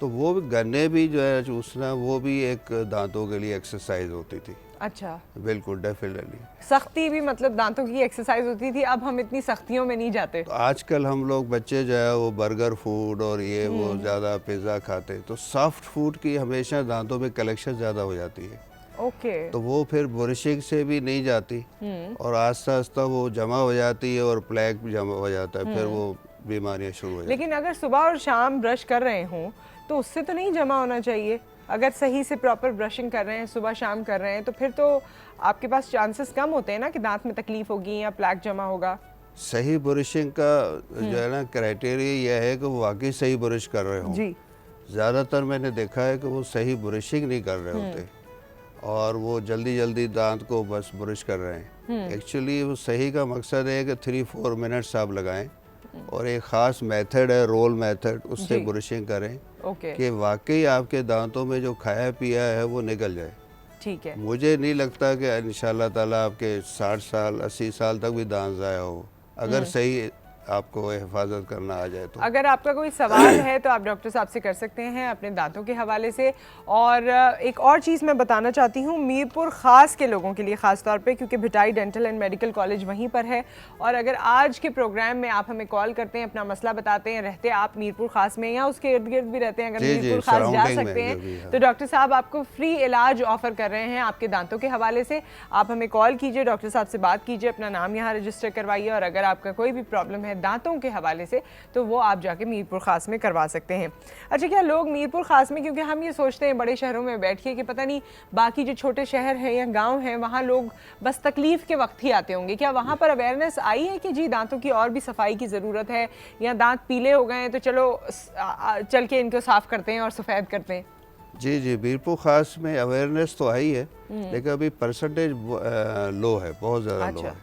तो वो गन्ने भी जो है चूसना, वो भी एक दांतों के लिए एक्सरसाइज होती थी। अच्छा, बिल्कुल, डेफिनेटली। सख्ती भी मतलब दांतों की एक्सरसाइज होती थी, अब हम इतनी सख्तियों में नहीं जाते। तो आजकल हम लोग बच्चे जो है वो बर्गर फूड और ये वो ज़्यादा पिज़्ज़ा खाते, तो सॉफ्ट फूड की हमेशा दांतों में कलेक्शन ज़्यादा हो जाती है। ओके। तो वो फिर ब्रशिंग से भी नहीं जाती, और आस्ता आस्ता वो जमा हो जाती है और प्लेक भी जमा हो जाता है, फिर वो बीमारियां शुरू हो जाती हैं। लेकिन अगर सुबह और शाम ब्रश कर रहे हों तो उससे तो नहीं जमा होना चाहिए। अगर सही से प्रॉपर ब्रशिंग कर रहे हैं, सुबह शाम कर रहे हैं, तो फिर तो आपके पास चांसेस कम होते हैं ना कि दांत में तकलीफ होगी या प्लेक जमा होगा। सही ब्रशिंग का जो है ना क्राइटेरिया यह है कि वो वाकई सही ब्रश कर रहे हों। जी। ज़्यादातर मैंने देखा है कि वो सही ब्रशिंग नहीं कर रहे होते, और वो जल्दी जल्दी दांत को बस ब्रश कर रहे हैं। एक्चुअली वो सही का मकसद है कि 3-4 मिनट्स आप लगाएं, और एक ख़ास मेथड है, रोल मेथड, उससे ब्रशिंग करें कि वाकई आपके दांतों में जो खाया पिया है वो निकल जाए। ठीक है। मुझे नहीं लगता कि इंशाल्लाह ताला आपके 60 साल 80 साल तक भी दांत ज़ाया हो, अगर सही आपको हिफाजत करना आ जाए तो। अगर आपका कोई सवाल है तो आप डॉक्टर साहब से कर सकते हैं अपने दांतों के हवाले से। और एक और चीज़ मैं बताना चाहती हूँ मीरपुर ख़ास के लोगों के लिए, ख़ास तौर पे क्योंकि Bhittai dental and medical college वहीं पर है। और अगर आज के प्रोग्राम में आप हमें कॉल करते हैं, अपना मसला बताते हैं, रहते आप मीरपुर ख़ास में या उसके इर्द गिर्द भी रहते हैं, अगर मीरपुर ख़ास जा सकते हैं तो डॉक्टर साहब आपको फ्री इलाज ऑफ़र कर रहे हैं आपके दांतों के हवाले से। आप हमें कॉल कीजिए, डॉक्टर साहब से बात कीजिए, अपना नाम यहाँ रजिस्टर करवाइए, और अगर आपका कोई भी प्रॉब्लम है दांतों के हवाले से तो वो आप जाके मीरपुर खास में करवा सकते हैं। अच्छा, क्या लोग मीरपुर खास में, क्योंकि हम ये सोचते हैं बड़े शहरों में बैठ के कि पता नहीं बाकी जो छोटे शहर हैं या गांव हैं वहाँ लोग बस तकलीफ के वक्त ही आते होंगे, क्या वहाँ पर अवेयरनेस आई है कि जी दांतों की और भी सफाई की ज़रूरत है, या दांत पीले हो गए हैं तो चलो चल के इनको साफ़ करते हैं और सफ़ेद करते हैं? जी जी, मीरपुर खास में अवेयरनेस तो आई है, लेकिन अभी परसेंटेज लो है, बहुत ज़्यादा लो है।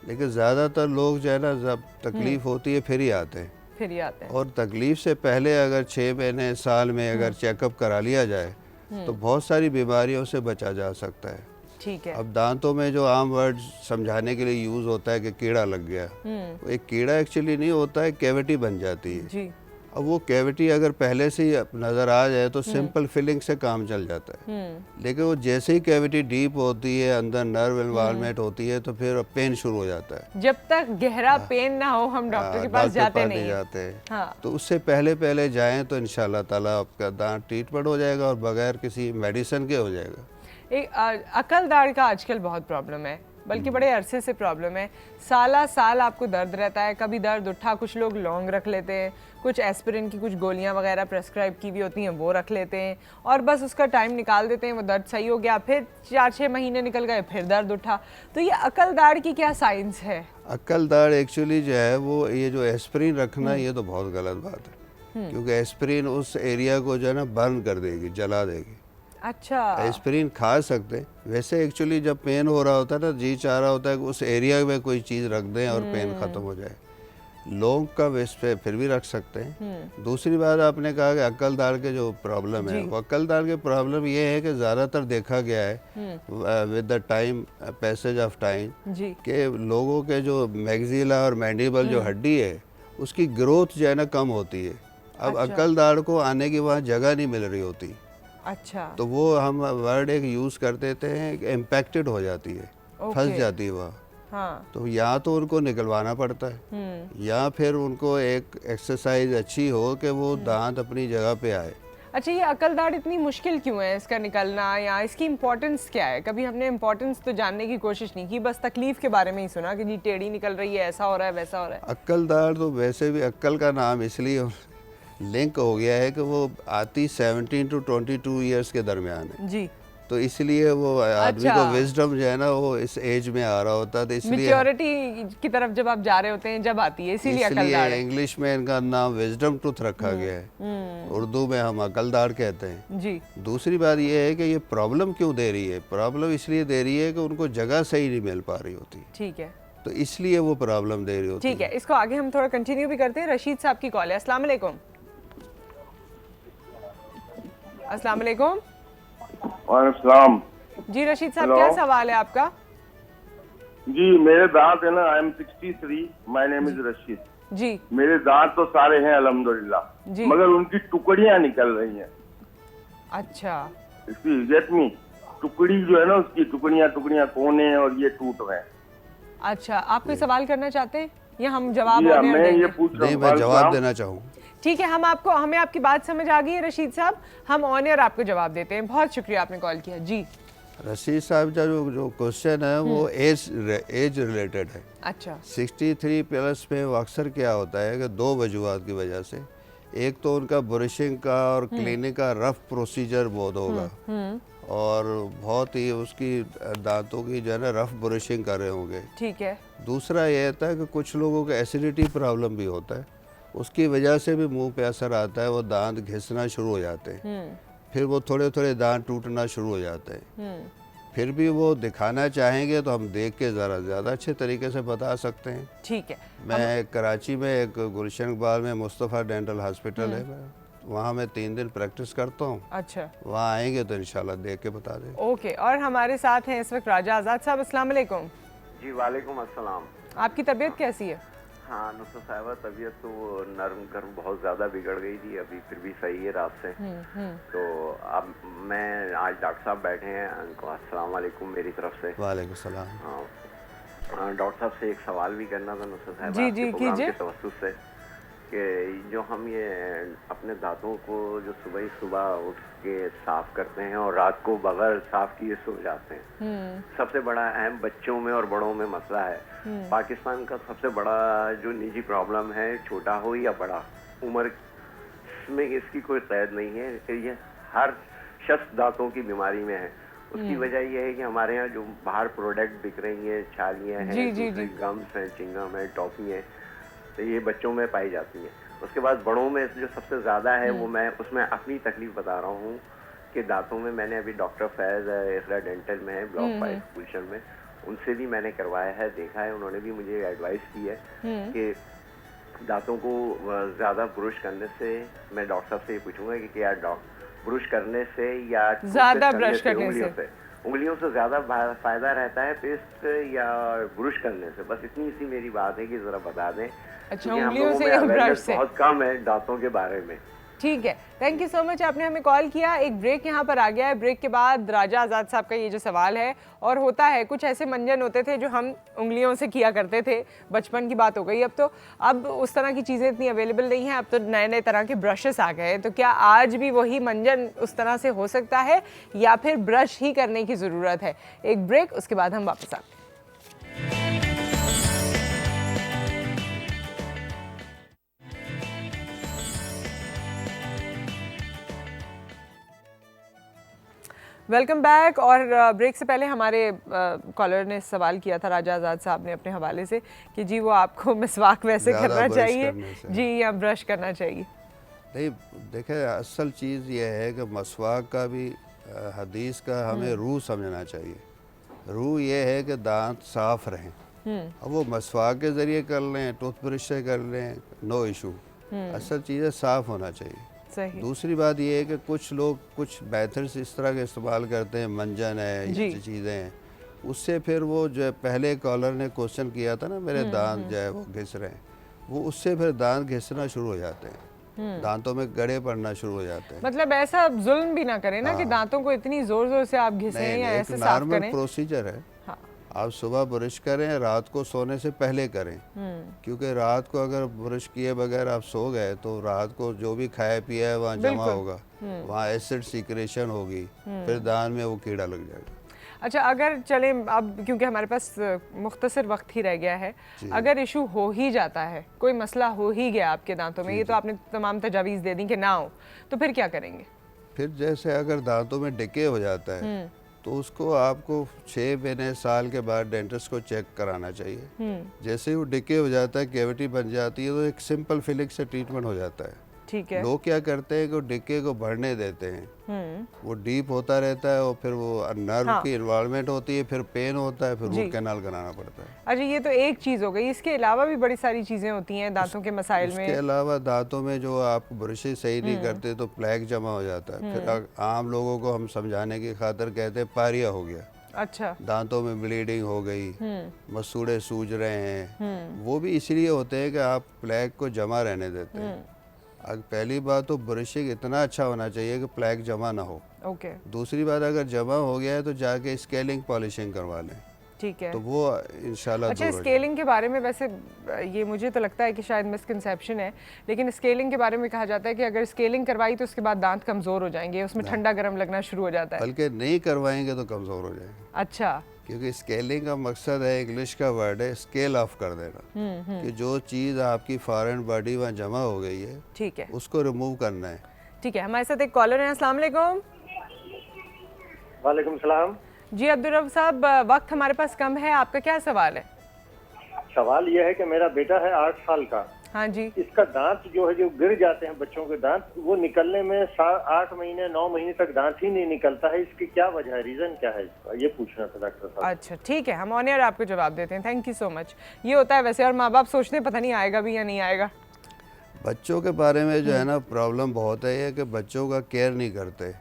लेकिन ज़्यादातर लोग जो है ना, जब तकलीफ़ होती है फिर ही आते हैं, और तकलीफ़ से पहले अगर 6 महीने साल में अगर चेकअप करा लिया जाए तो बहुत सारी बीमारियों से बचा जा सकता है। ठीक है। अब दांतों में जो आम वर्ड समझाने के लिए यूज होता है कि कीड़ा लग गया, वो एक कीड़ा एक्चुअली नहीं होता है, कैविटी बन जाती है। जी। अब वो कैविटी अगर पहले से ही नज़र आ जाए तो सिंपल फिलिंग से काम चल जाता है, लेकिन वो जैसे ही कैविटी डीप होती है, अंदर नर्व इन्वॉल्वमेंट होती है, तो फिर पेन शुरू हो जाता है। जब तक गहरा पेन ना हो हम डॉक्टर के पास जाते नहीं जाते हैं। हाँ। तो उससे पहले पहले जाएं तो इंशाल्लाह ताला आपका दांत ट्रीटमेंट हो जाएगा और बगैर किसी मेडिसिन के हो जाएगा। एक अकल दाढ़ का आजकल बहुत प्रॉब्लम है, बल्कि बड़े अरसे से प्रॉब्लम है। साला साल आपको दर्द रहता है, कभी दर्द उठा, कुछ लोग लौंग रख लेते हैं, कुछ एस्पिरिन की कुछ गोलियां वगैरह प्रेस्क्राइब की हुई होती हैं वो रख लेते हैं और बस उसका टाइम निकाल देते हैं, वो दर्द सही हो गया, फिर 4-6 महीने निकल गए, फिर दर्द उठा। तो ये अकल दाढ़ की क्या साइंस है? अकल दाढ़ एक्चुअली जो है वो ये जो एस्पिरिन रखना ये तो बहुत गलत बात है, क्योंकि एस्पिरिन उस एरिया को जो है ना बर्न कर देगी, जला देगी। अच्छा। एस्पिरिन खा सकते हैं, वैसे एक्चुअली जब पेन हो रहा होता है ना, जी चाह रहा होता है कि उस एरिया में कोई चीज़ रख दें और पेन ख़त्म हो जाए। लौंग का वेस्ट पे फिर भी रख सकते हैं। दूसरी बात आपने कहा कि अक्ल दाढ़ के जो प्रॉब्लम है, वो अक्ल दाढ़ के प्रॉब्लम ये है कि ज़्यादातर देखा गया है with the time, passage of time, कि लोगों के जो मैग्जिला और मैंडिबल जो हड्डी है उसकी ग्रोथ जो है ना कम होती है। अब अक्ल दाढ़ को आने की वहाँ जगह नहीं मिल रही होती। अच्छा। तो वो हम वर्ड एक यूज़ कर देते हैं कि इम्पैक्टेड हो जाती है, फंस जाती है वहाँ। हाँ। तो या तो उनको निकलवाना पड़ता है या फिर उनको एक एक्सरसाइज अच्छी हो कि वो दांत अपनी जगह पे आए। अच्छा, ये अकल दाढ़ इतनी मुश्किल क्यों है इसका निकलना, या इसकी इम्पोर्टेंस क्या है? कभी हमने इम्पोर्टेंस तो जानने की कोशिश नहीं की, बस तकलीफ के बारे में ही सुना कि जी टेढ़ी निकल रही है, ऐसा हो रहा है, वैसा हो रहा है। अक्ल दाढ़ तो वैसे भी अक्ल का नाम इसलिए लिंक हो गया है कि वो आती 17 to 22 ईयर्स के दरमियान है जी। तो इसलिए वो आदमी को विजडम जो है ना वो इस एज में आ रहा होता है, तो इसलिए मैच्योरिटी की तरफ जब आप जा रहे होते हैं जब आती है, इसीलिए अकल दाढ़ है। इंग्लिश में इनका नाम विजडम टूथ रखा गया है, उर्दू में हम अकल दाढ़ कहते हैं जी। दूसरी बात ये है कि ये प्रॉब्लम क्यों दे रही है? प्रॉब्लम इसलिए दे रही है कि उनको जगह सही नहीं मिल पा रही होती। ठीक है, तो इसलिए वो प्रॉब्लम दे रही होती ठीक है। इसको आगे हम थोड़ा कंटिन्यू भी करते हैं। रशीद साहब की कॉल है। अस्सलाम वालेकुम। अस्सलाम वालेकुम। वालेकुम जी रशीद साहब, क्या सवाल है आपका? जी, मेरे दांत है ना, I am 63, my name is Rashid ji. मेरे दांत तो सारे हैं अल्हम्दुलिल्लाह, जी। मगर उनकी टुकड़ियां निकल रही हैं। अच्छा। इसकी गेट मी टुकड़ी जो है ना, उसकी टुकड़ियां टुकड़ियां कोने और ये टूट रहे हैं। अच्छा, आप कोई सवाल करना चाहते हैं या हम जवाब जी, और मैं देंगे? ये पूछ रहा नहीं, हूँ, मैं जवाब देना चाहूँ। ठीक है, हमें आपकी बात समझ आ गई है रशीद साहब, हम ऑन एयर आपको जवाब देते हैं। बहुत शुक्रिया आपने कॉल किया जी। रशीद साहब का जो क्वेश्चन है वो एज रिलेटेड है। अच्छा। 63 प्लस में वो अक्सर क्या होता है कि दो वजूहत की वजह से, एक तो उनका ब्रशिंग का और क्लीनिंग का रफ प्रोसीजर बहुत होगा और बहुत ही उसकी दांतों की जो है ना रफ ब्रशिंग कर रहे होंगे। ठीक है। दूसरा ये होता है कि कुछ लोगों का एसिडिटी प्रॉब्लम भी होता है, उसकी वजह से भी मुंह पे असर आता है, वो दांत घिसना शुरू हो जाते हैं, फिर वो थोड़े थोड़े दांत टूटना शुरू हो जाते हैं। फिर भी वो दिखाना चाहेंगे तो हम देख के ज़रा ज़्यादा अच्छे तरीके से बता सकते हैं। ठीक है। मैं कराची में एक गुलशन इकबाल में मुस्तफ़ा डेंटल हॉस्पिटल है, वहाँ मैं 3 दिन प्रैक्टिस करता हूँ। अच्छा। वहाँ आएंगे तो इंशाल्लाह देख के बता दें। ओके। और हमारे साथ हैं इस वक्त राजा आज़ाद साहब। अस्सलाम वालेकुम। जी वालेकुम अस्सलाम। आपकी तबीयत कैसी है? हाँ नुसरत साहिबा, तबीयत तो नर्म गर्म बहुत ज़्यादा बिगड़ गई थी, अभी फिर भी सही है रात से। तो अब मैं आज डॉक्टर साहब बैठे हैं, उनको अस्सलाम वालेकुम मेरी तरफ से। वालेकुम सलाम। हाँ, डॉक्टर साहब से एक सवाल भी करना था नुसरत साहिबा जी, आपके प्रोग्राम कीजिए। के तवज्जुह से, कि जो हम ये अपने दांतों को जो सुबह ही सुबह उठ के साफ करते हैं और रात को बगैर साफ किए सो जाते हैं, सबसे बड़ा अहम बच्चों में और बड़ों में मसला है। पाकिस्तान का सबसे बड़ा जो निजी प्रॉब्लम है, छोटा हो या बड़ा, उम्र में इसकी कोई कैद नहीं है, ये हर शख्स दांतों की बीमारी में है। उसकी वजह यह है कि हमारे यहाँ जो बाहर प्रोडक्ट बिक रही हैं, छालियाँ हैं, गम्स हैं, चिंगम है, टॉफी है, तो ये बच्चों में पाई जाती है। उसके बाद बड़ों में जो सबसे ज़्यादा है वो मैं उसमें अपनी तकलीफ बता रहा हूँ कि दांतों में मैंने अभी डॉक्टर फैज़ इकरा डेंटल में है, ब्लॉक 5 गुलशन में, उनसे भी मैंने करवाया है, देखा है, उन्होंने भी मुझे एडवाइस की है कि दांतों को ज़्यादा ब्रश करने से, मैं डॉक्टर साहब से ये पूछूंगा कि क्या ब्रश करने से या ज़्यादा ब्रश करने से उंगलियों से ज्यादा फायदा रहता है पेस्ट या ब्रश करने से? बस इतनी सी मेरी बात है कि जरा बता दें। अच्छा, क्योंकि हम उंगलियों लोगों से में या awareness ब्रश से? बहुत कम है दांतों के बारे में। ठीक है, थैंक यू सो मच, आपने हमें कॉल किया। एक ब्रेक यहाँ पर आ गया है। ब्रेक के बाद राजा आज़ाद साहब का ये जो सवाल है, और होता है कुछ ऐसे मंजन होते थे जो हम उंगलियों से किया करते थे, बचपन की बात हो गई। अब उस तरह की चीज़ें इतनी अवेलेबल नहीं हैं, अब तो नए नए तरह के ब्रशेस आ गए हैं। तो क्या आज भी वही मंजन उस तरह से हो सकता है या फिर ब्रश ही करने की ज़रूरत है? एक ब्रेक, उसके बाद हम वापस आते हैं। Welcome back. और ब्रेक से पहले हमारे कॉलर ने सवाल किया था राजा आज़ाद साहब ने अपने हवाले से कि जी वो आपको मिसवाक वैसे करना चाहिए जी या ब्रश करना चाहिए? नहीं, देखें, असल चीज़ ये है कि मसवाक का भी हदीस का हमें रूह समझना चाहिए। रूह ये है कि दांत साफ़ रहें। अब वो मसवाक के ज़रिए कर लें, टूथब्रश से कर लें, नो इशू। असल चीज़ है साफ़ होना चाहिए। सही। दूसरी बात ये है कि कुछ लोग कुछ मेथड्स इस तरह के इस्तेमाल करते हैं, मंजन है, ये चीज़ें हैं, उससे फिर वो जो पहले कॉलर ने क्वेश्चन किया था ना, मेरे दांत जो है वो घिस रहे हैं, वो उससे फिर दांत घिसना शुरू हो जाते हैं, दांतों में गड़े पड़ना शुरू हो जाते हैं। मतलब ऐसा जुल्म भी ना करें ना कि दांतों को इतनी जोर जोर से आप घिसें या ऐसे साफ करें। नॉर्मल प्रोसीजर है। हाँ। आप सुबह ब्रश करें, रात को सोने से पहले करें, क्योंकि रात को अगर ब्रश किए बगैर आप सो गए तो रात को जो भी खाया पिया है वहाँ जमा होगा, वहाँ एसिड सीक्रेशन होगी, फिर दांत में वो कीड़ा लग जाएगा। अच्छा, अगर चले अब, क्योंकि हमारे पास मुख्तसर वक्त ही रह गया है, अगर इशू हो ही जाता है, कोई मसला हो ही गया आपके दांतों में, ये तो आपने तमाम तजावीज़ दे दी कि ना हो, तो फिर क्या करेंगे? फिर जैसे अगर दांतों में डिके हो जाता है तो उसको आपको 6 महीने साल के बाद डेंटिस्ट को चेक कराना चाहिए। जैसे ही वो डिके हो जाता है, कैविटी बन जाती है, तो एक सिंपल फिलिंग से ट्रीटमेंट हो जाता है। ठीक है। लोग क्या करते हैं कि डिके को बढ़ने देते हैं, वो डीप होता रहता है और फिर वो नर्व की इन्वॉल्वमेंट होती है, फिर पेन होता है, फिर रूट कैनाल कराना पड़ता है। अच्छा, ये तो एक चीज़ हो गई, इसके अलावा भी बड़ी सारी चीज़ें होती हैं दांतों के मसाइल में। इसके अलावा दांतों में जो आप ब्रशेज सही नहीं करते तो प्लेक जमा हो जाता है, फिर आम लोगों को हम समझाने की खातिर कहते हैं पारिया हो गया। अच्छा। दांतों में ब्लीडिंग हो गई, मसूड़े सूज रहे हैं, वो भी इसलिए होते हैं कि आप प्लेक को जमा रहने देते हैं। पहली बात तो ब्रशिंग इतना अच्छा होना चाहिए कि प्लेक जमा ना हो। ओके। दूसरी बात, अगर जमा हो गया है तो जाके स्केलिंग पॉलिशिंग करवा लें। ठीक है। तो वो इंशाल्लाह। अच्छा, स्केलिंग के बारे में वैसे ये मुझे तो लगता है कि शायद मिसकंसेप्शन है, लेकिन स्केलिंग के बारे में कहा जाता है कि अगर स्केलिंग करवाई तो उसके बाद दांत कमज़ोर हो जाएंगे, उसमें ठंडा गर्म लगना शुरू हो जाता है। बल्कि नहीं करवाएंगे तो कमज़ोर हो जाएंगे। अच्छा। क्योंकि स्केलिंग का मकसद है, इंग्लिश का वर्ड है, स्केल ऑफ कर देना, कि जो चीज़ आपकी फॉरेन बॉडी वहाँ जमा हो गई है, ठीक है, उसको रिमूव करना है। ठीक है, हमारे साथ एक कॉलर है। अस्सलाम वालेकुम। वालेकुम सलाम जी अब्दुल रब साहब, वक्त हमारे पास कम है, आपका क्या सवाल है? सवाल यह है कि मेरा बेटा है 8 साल का। हाँ जी। इसका दांत जो है, जो गिर जाते हैं बच्चों के दांत, वो निकलने में 8 महीने 9 महीने तक दांत ही नहीं निकलता है। इसकी क्या वजह है, रीजन क्या है इसका, ये पूछना था डॉक्टर साहब। अच्छा, ठीक है, हम ऑन एयर आपको जवाब देते हैं। Thank you so much. ये होता है वैसे, और माँ बाप सोचते हैं पता नहीं आएगा भी या नहीं आएगा। बच्चों के बारे में जो है ना, प्रॉब्लम बहुत है ये कि बच्चों का केयर नहीं करते।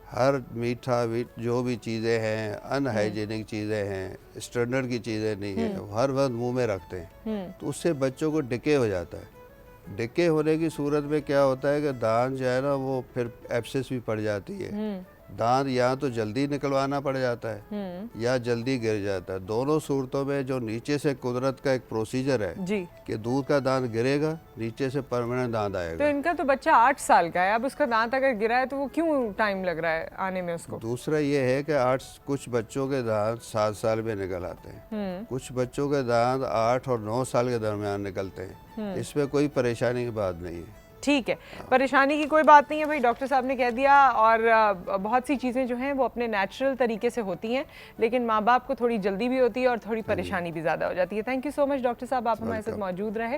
हर मीठा जो भी चीज़ें हैं, अनहाइजीनिक चीज़ें हैं, स्टैंडर्ड की चीज़ें नहीं है, हर वक्त मुंह में रखते हैं, तो उससे बच्चों को डिके हो जाता है। डिके होने की सूरत में क्या होता है कि दांत जो है ना, वो फिर एब्सेस भी पड़ जाती है। दांत या तो जल्दी निकलवाना पड़ जाता है या जल्दी गिर जाता है। दोनों सूरतों में जो नीचे से कुदरत का एक प्रोसीजर है जी, कि दूध का दांत गिरेगा, नीचे से परमानेंट दांत आएगा। तो इनका तो बच्चा 8 साल का है, अब उसका दांत अगर गिरा है तो वो क्यों टाइम लग रहा है आने में उसको? दूसरा ये है कि कुछ बच्चों के दांत 7 साल में निकल आते हैं, कुछ बच्चों के दांत 8 और 9 साल के दरमियान निकलते हैं। इसमें कोई परेशानी की बात नहीं है। ठीक है, परेशानी की कोई बात नहीं है भाई, डॉक्टर साहब ने कह दिया। और बहुत सी चीज़ें जो हैं वो अपने नेचुरल तरीके से होती हैं, लेकिन माँ बाप को थोड़ी जल्दी भी होती है और थोड़ी परेशानी भी ज़्यादा हो जाती है। Thank you so much doctor साहब, आप हमारे साथ मौजूद रहे।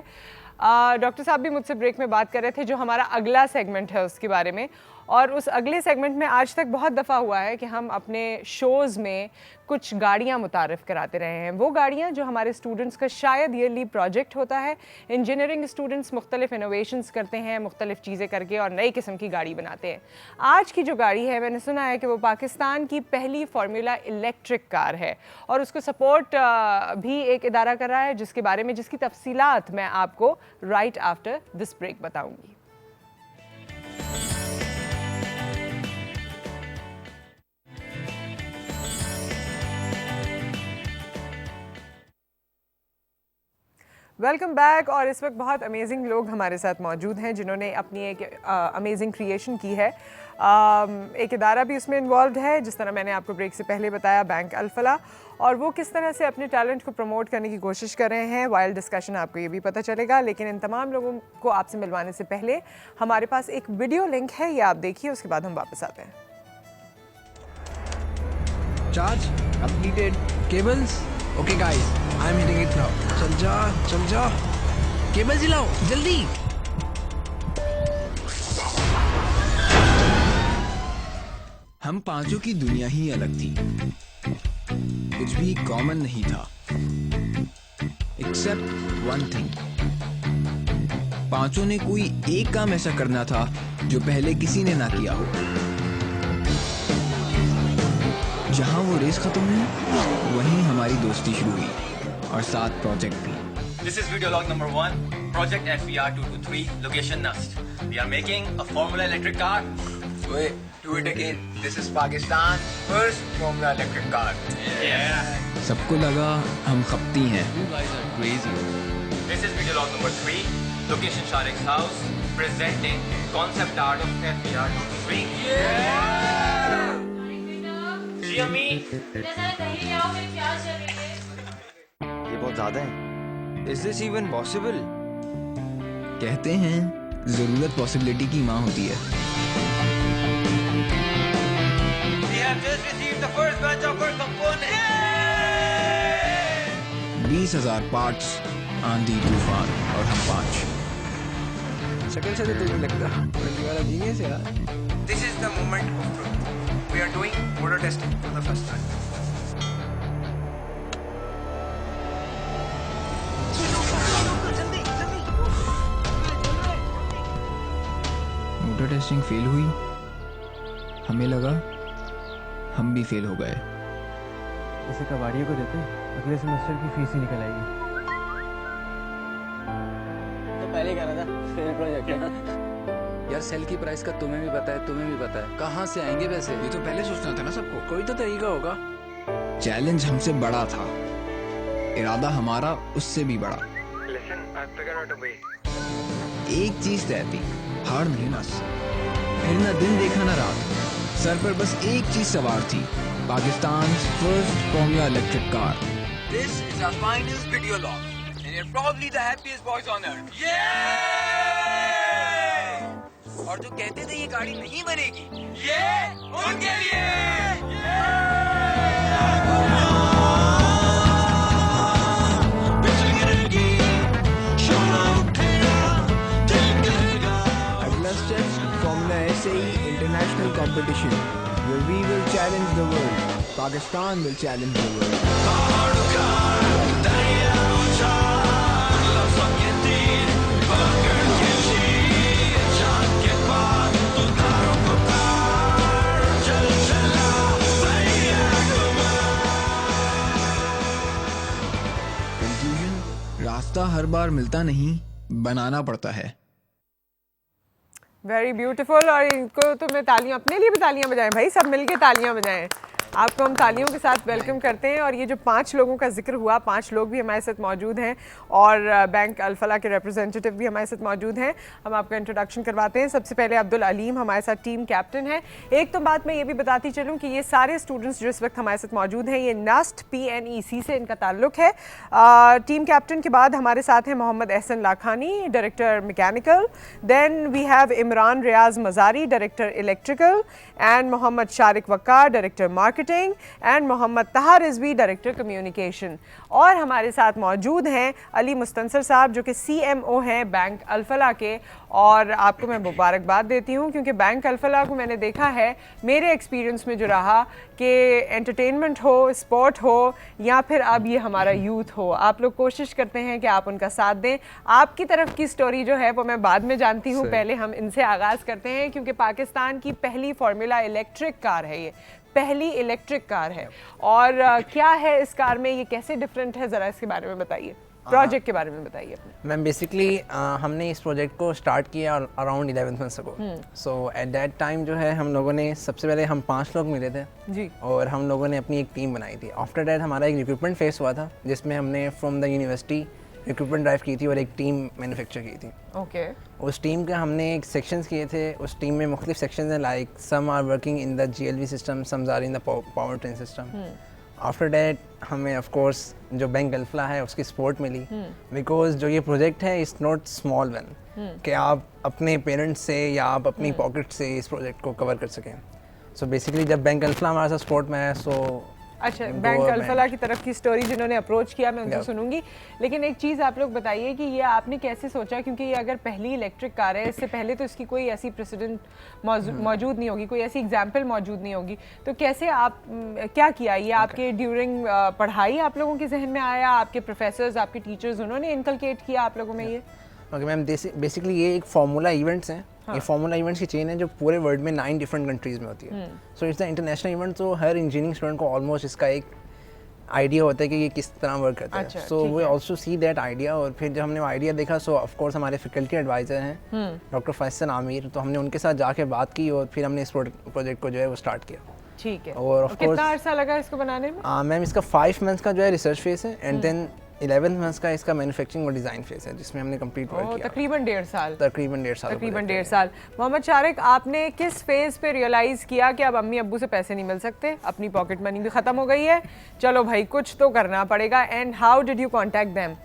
डॉक्टर साहब भी मुझसे ब्रेक में बात कर रहे थे जो हमारा अगला सेगमेंट है उसके बारे में, और उस अगले सेगमेंट में आज तक बहुत दफ़ा हुआ है कि हम अपने शोज़ में कुछ गाड़ियाँ मुतारिफ़ कराते रहे हैं। वो गाड़ियाँ जो हमारे स्टूडेंट्स का शायद ईयरली प्रोजेक्ट होता है। इंजीनियरिंग स्टूडेंट्स मुख्तलिफ इनोवेशंस करते हैं, मुख्तलिफ चीज़ें करके और नई किस्म की गाड़ी बनाते हैं। आज की जो गाड़ी है, मैंने सुना है कि वो पाकिस्तान की पहली फार्मूला इलेक्ट्रिक कार है और उसको सपोर्ट भी एक इदारा कर रहा है, जिसके बारे में जिसकी तफसीलात मैं आपको राइट आफ्टर दिस ब्रेक बताऊँगी। Welcome back. और इस वक्त बहुत अमेजिंग लोग हमारे साथ मौजूद हैं जिन्होंने अपनी एक अमेजिंग क्रिएशन की है। एक इदारा भी उसमें इन्वॉल्व है, जिस तरह मैंने आपको ब्रेक से पहले बताया, बैंक अल-फलाह, और वो किस तरह से अपने टैलेंट को प्रमोट करने की कोशिश कर रहे हैं। वाइल डिस्कशन आपको ये भी पता चलेगा, लेकिन इन तमाम लोगों को आपसे मिलवाने से पहले हमारे पास एक वीडियो लिंक है, ये आप देखिए, उसके बाद हम वापस आते हैं। Charge completed. Cables okay guys, I am hitting it now. चल जा केबल हिलाओ जल्दी। हम पांचों की दुनिया ही अलग थी, कुछ भी कॉमन नहीं था एक्सेप्ट वन थिंग। पांचों ने कोई एक काम ऐसा करना था जो पहले किसी ने ना किया हो। जहां वो रेस खत्म हुई, वहीं हमारी दोस्ती शुरू हुई और साथ प्रोजेक्ट भी। This is video log number 1, project FVR 223, location Nust. We are making a Formula electric car. Wait, do it again. This is Pakistan first Formula electric car. Yeah. सबको लगा हम खपती हैं। You guys are crazy. This is video log number 3, location Sharek's house, presenting concept art of FVR 223. Yeah. जी अम्मी। ये बहुत ज्यादा है। Is this even possible? कहते हैं जरूरत पॉसिबिलिटी की माँ होती है। We have just received the first batch of our components. 20,000 parts, आंधी तूफान और हम 5। शक्ल से तो नहीं लगता, वाला जीनियस है यार। This is the moment of truth. We are doing motor testing for the first time. Motor testing fail हुई, हमें लगा हम भी फेल हो गए। इसे कबाड़ियों को देते, अगले सेमेस्टर की फीस ही निकल आएगी। तो पहले कह रहा था फेल प्रोजेक्ट है। यार सेल की प्राइस का तुम्हें भी पता है, तुम्हें भी पता है, कहाँ से आएंगे पैसे? ये तो पहले सोचना था ना सबको, कोई तो तरीका होगा। चैलेंज हमसे बड़ा था, इरादा हमारा उससे भी बड़ा। Listen, I figured out a way. एक चीज तय थी, हार नहीं ना, फिर ना दिन देखा ना रात, सर पर बस एक चीज सवार थी, Pakistan first formula electric car. This is our final video log, and you're probably the happiest boys on earth. Yeah! और जो कहते थे ये गाड़ी नहीं बनेगी, ये उनके लिए। अगला step formula SAE international competition, where we will challenge the world. Pakistan will challenge the world. Conclusion, रास्ता हर बार मिलता नहीं, बनाना पड़ता है। Very beautiful. और इनको तो मैं तालियां, अपने लिए भी तालियां बजाएं भाई, सब मिलके तालियां बजाएं। आपको हम तालियों के साथ वेलकम करते हैं। और ये जो 5 लोगों का जिक्र हुआ, 5 लोग भी हमारे साथ मौजूद हैं और बैंक अल-फलाह के रिप्रेजेंटेटिव भी हमारे साथ मौजूद हैं। हम आपको इंट्रोडक्शन करवाते हैं। सबसे पहले अब्दुल अलीम हमारे साथ टीम कैप्टन है। एक तो बात मैं ये भी बताती चलूँ कि ये सारे स्टूडेंट्स जो इस वक्त हमारे साथ मौजूद हैं, ये नस्ट PNEC से इनका ताल्लुक है। टीम कैप्टन के बाद हमारे साथ हैं Mohammad Ehsan Lakhani, director mechanical, then we have Imran Riaz Mazari, director electrical, and Mohammad Shariq Waqar, director marketing, marketing and Mohammad Tahir Rizvi director communication. और हमारे साथ मौजूद हैं अली मुस्तनसर साहब जो कि CMO हैं बैंक अल-फलाह के। और आपको मैं मुबारकबाद देती हूँ क्योंकि बैंक अल-फलाह को मैंने देखा है मेरे एक्सपीरियंस में जो रहा कि एंटरटेनमेंट हो, स्पोर्ट हो या फिर अब ये हमारा यूथ हो, आप लोग कोशिश करते हैं कि आप उनका साथ दें। आपकी तरफ की स्टोरी जो है वो मैं बाद में जानती हूँ, पहले हम इनसे आगाज़ करते हैं क्योंकि पाकिस्तान की पहली फार्मूला इलेक्ट्रिक कार है, ये पहली इलेक्ट्रिक कार है। और क्या है इस कार में, ये कैसे डिफरेंट है, ज़रा इसके बारे में बताइए, प्रोजेक्ट के बारे में बताइए अपने। मैम बेसिकली हमने इस प्रोजेक्ट को स्टार्ट किया around 11 months ago. So at that time जो है हम लोगों ने सबसे पहले हम 5 लोग मिले थे जी, और हम लोगों ने अपनी एक टीम बनाई थी। आफ्टर दैट हमारा एक रिक्रूटमेंट फेस हुआ था जिसमें हमने from the university recruitment drive की थी और एक टीम मैन्युफैक्चर की थी। ओके उस टीम के हमने एक सेक्शंस किए थे। उस टीम में मुख्तलिफ सेक्शंस हैं, like some are working in the GLV system, some are in the power train system. After that हमें ऑफ कोर्स जो बैंक अल-फलाह है उसकी सपोर्ट मिली बिकॉज जो ये प्रोजेक्ट है इट्स नॉट स्मॉल वन कि आप अपने पेरेंट्स से या आप अपनी पॉकेट से इस प्रोजेक्ट को कवर कर सकें। सो बेसिकली जब बैंक अल-फलाह हमारे साथ सपोर्ट में है सो अच्छा, बैंक अल-फलाह की तरफ की स्टोरी जिन्होंने अप्रोच किया मैं उनसे सुनूंगी, लेकिन एक चीज़ आप लोग बताइए कि ये आपने कैसे सोचा, क्योंकि ये अगर पहली इलेक्ट्रिक कार है, इससे पहले तो इसकी कोई ऐसी प्रेसिडेंट मौजूद नहीं होगी, कोई ऐसी एग्जाम्पल मौजूद नहीं होगी, तो कैसे आप क्या किया, ये आपके ड्यूरिंग पढ़ाई आप लोगों के जहन में आया, आपके प्रोफेसर्स, आपके टीचर्स उन्होंने इनकलकेट किया आप लोगों में ये? ओके मैम, बेसिकली ये एक फार्मूला इवेंट्स हैं। ये फार्मूला इवेंट्स की चेन है जो पूरे वर्ल्ड में 9 डिफरेंट कंट्रीज़ में होती है। So it's the international event, तो हर इंजीनियरिंग स्टूडेंट को ऑलमोस्ट इसका एक आइडिया होता है कि ये किस तरह वर्क करता है। So we also see that idea, और फिर जब हमने वो आइडिया देखा सो ऑफ कोर्स हमारे फैकल्टी एडवाइज़र हैं डॉक्टर फैसल आमिर, तो हमने उनके साथ जाके बात की और फिर हमने इस प्रोजेक्ट को जो है वो स्टार्ट किया। ठीक है, और ऑफ कोर्स कितना अर्सा लगा इसको बनाने में? मैम इसका 5 मंथ्स का जो है रिसर्च फेस है एंड देन 11 मंथ्स का इसका मैन्युफैक्चरिंग और डिज़ाइन फेस है जिसमें हमने कंप्लीट वर्क किया। तकरीबन 1.5 साल। तकरीबन 1.5 साल। मोहम्मद शारिक, आपने किस फेज पे रियलाइज़ किया कि अब अम्मी अब्बू से पैसे नहीं मिल सकते, अपनी पॉकेट मनी भी ख़त्म हो गई है, चलो भाई कुछ तो करना पड़ेगा, and how did you contact them?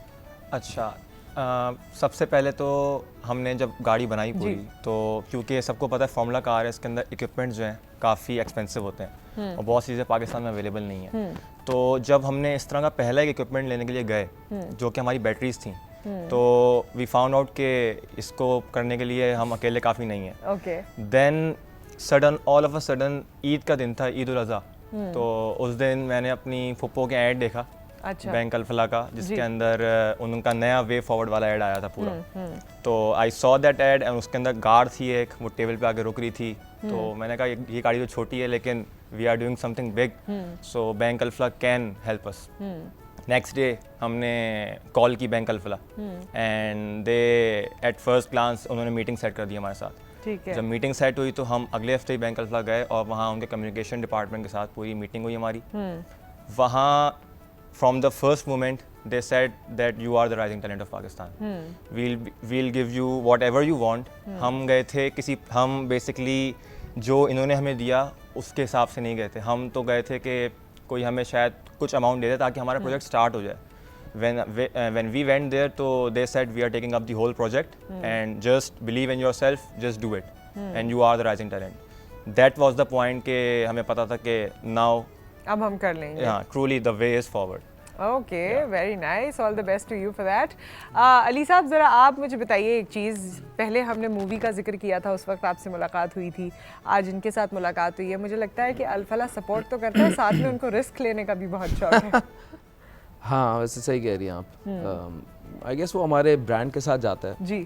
अच्छा, सबसे पहले तो हमने जब गाड़ी बनाई पूरी, तो क्योंकि सबको पता है फार्मूला कार है, इसके अंदर इक्विपमेंट्स जो हैं काफ़ी एक्सपेंसिव होते हैं और बहुत चीज़ें पाकिस्तान में अवेलेबल नहीं है। तो जब हमने इस तरह का पहला एक इक्विपमेंट लेने के लिए गए जो कि हमारी बैटरीज थी, तो वी फाउंड आउट कि इसको करने के लिए हम अकेले काफ़ी नहीं हैं। Then sudden all of a sudden Eid का दिन था, ईद उल अज़हा, तो उस दिन मैंने अपनी फुप्पो के ऐड देखा बैंक अल-फलाह का, जिसके अंदर उनका नया वे फॉरवर्ड वाला ऐड आया था पूरा। तो I saw that add and उसके अंदर गार्ड थी एक, वो टेबल पे आके रुक रही थी, तो मैंने कहा ये गाड़ी तो छोटी है लेकिन we are doing something big, so bank Alfalah can help us. Next day हमने कॉल की bank Alfalah and they at first glance उन्होंने मीटिंग सेट कर दी हमारे साथ। ठीक है। जब मीटिंग सेट हुई तो हम अगले हफ्ते ही बैंक अल-फलाह गए और वहाँ उनके कम्युनिकेशन डिपार्टमेंट के साथ पूरी मीटिंग हुई हमारी। वहाँ from the first moment they said that you are the rising talent of Pakistan. We'll give you whatever you want. हम गए थे हम बेसिकली जो इन्होंने हमें दिया उसके हिसाब से नहीं गए थे, हम तो गए थे कि कोई हमें शायद कुछ अमाउंट दे दे ताकि हमारा प्रोजेक्ट स्टार्ट हो जाए। when we went there तो they said we are taking up the whole project and just believe in yourself, just do it and you are the rising talent. That was the point कि हमें पता था कि now अब हम कर लेंगे। Yeah, truly the way is forward. Okay, very nice, all the best to you for that. Ali sahab, ज़रा आप मुझे बताइए एक चीज़, पहले हमने मूवी का जिक्र किया था, उस वक्त आपसे मुलाकात हुई थी, आज इनके साथ मुलाकात हुई है, मुझे लगता है कि अल-फलाह सपोर्ट तो करता है, साथ में उनको रिस्क लेने का भी बहुत शौक है। हाँ, वैसे सही कह रही हैं आप। आई गेस वो हमारे ब्रांड के साथ जाता है जी,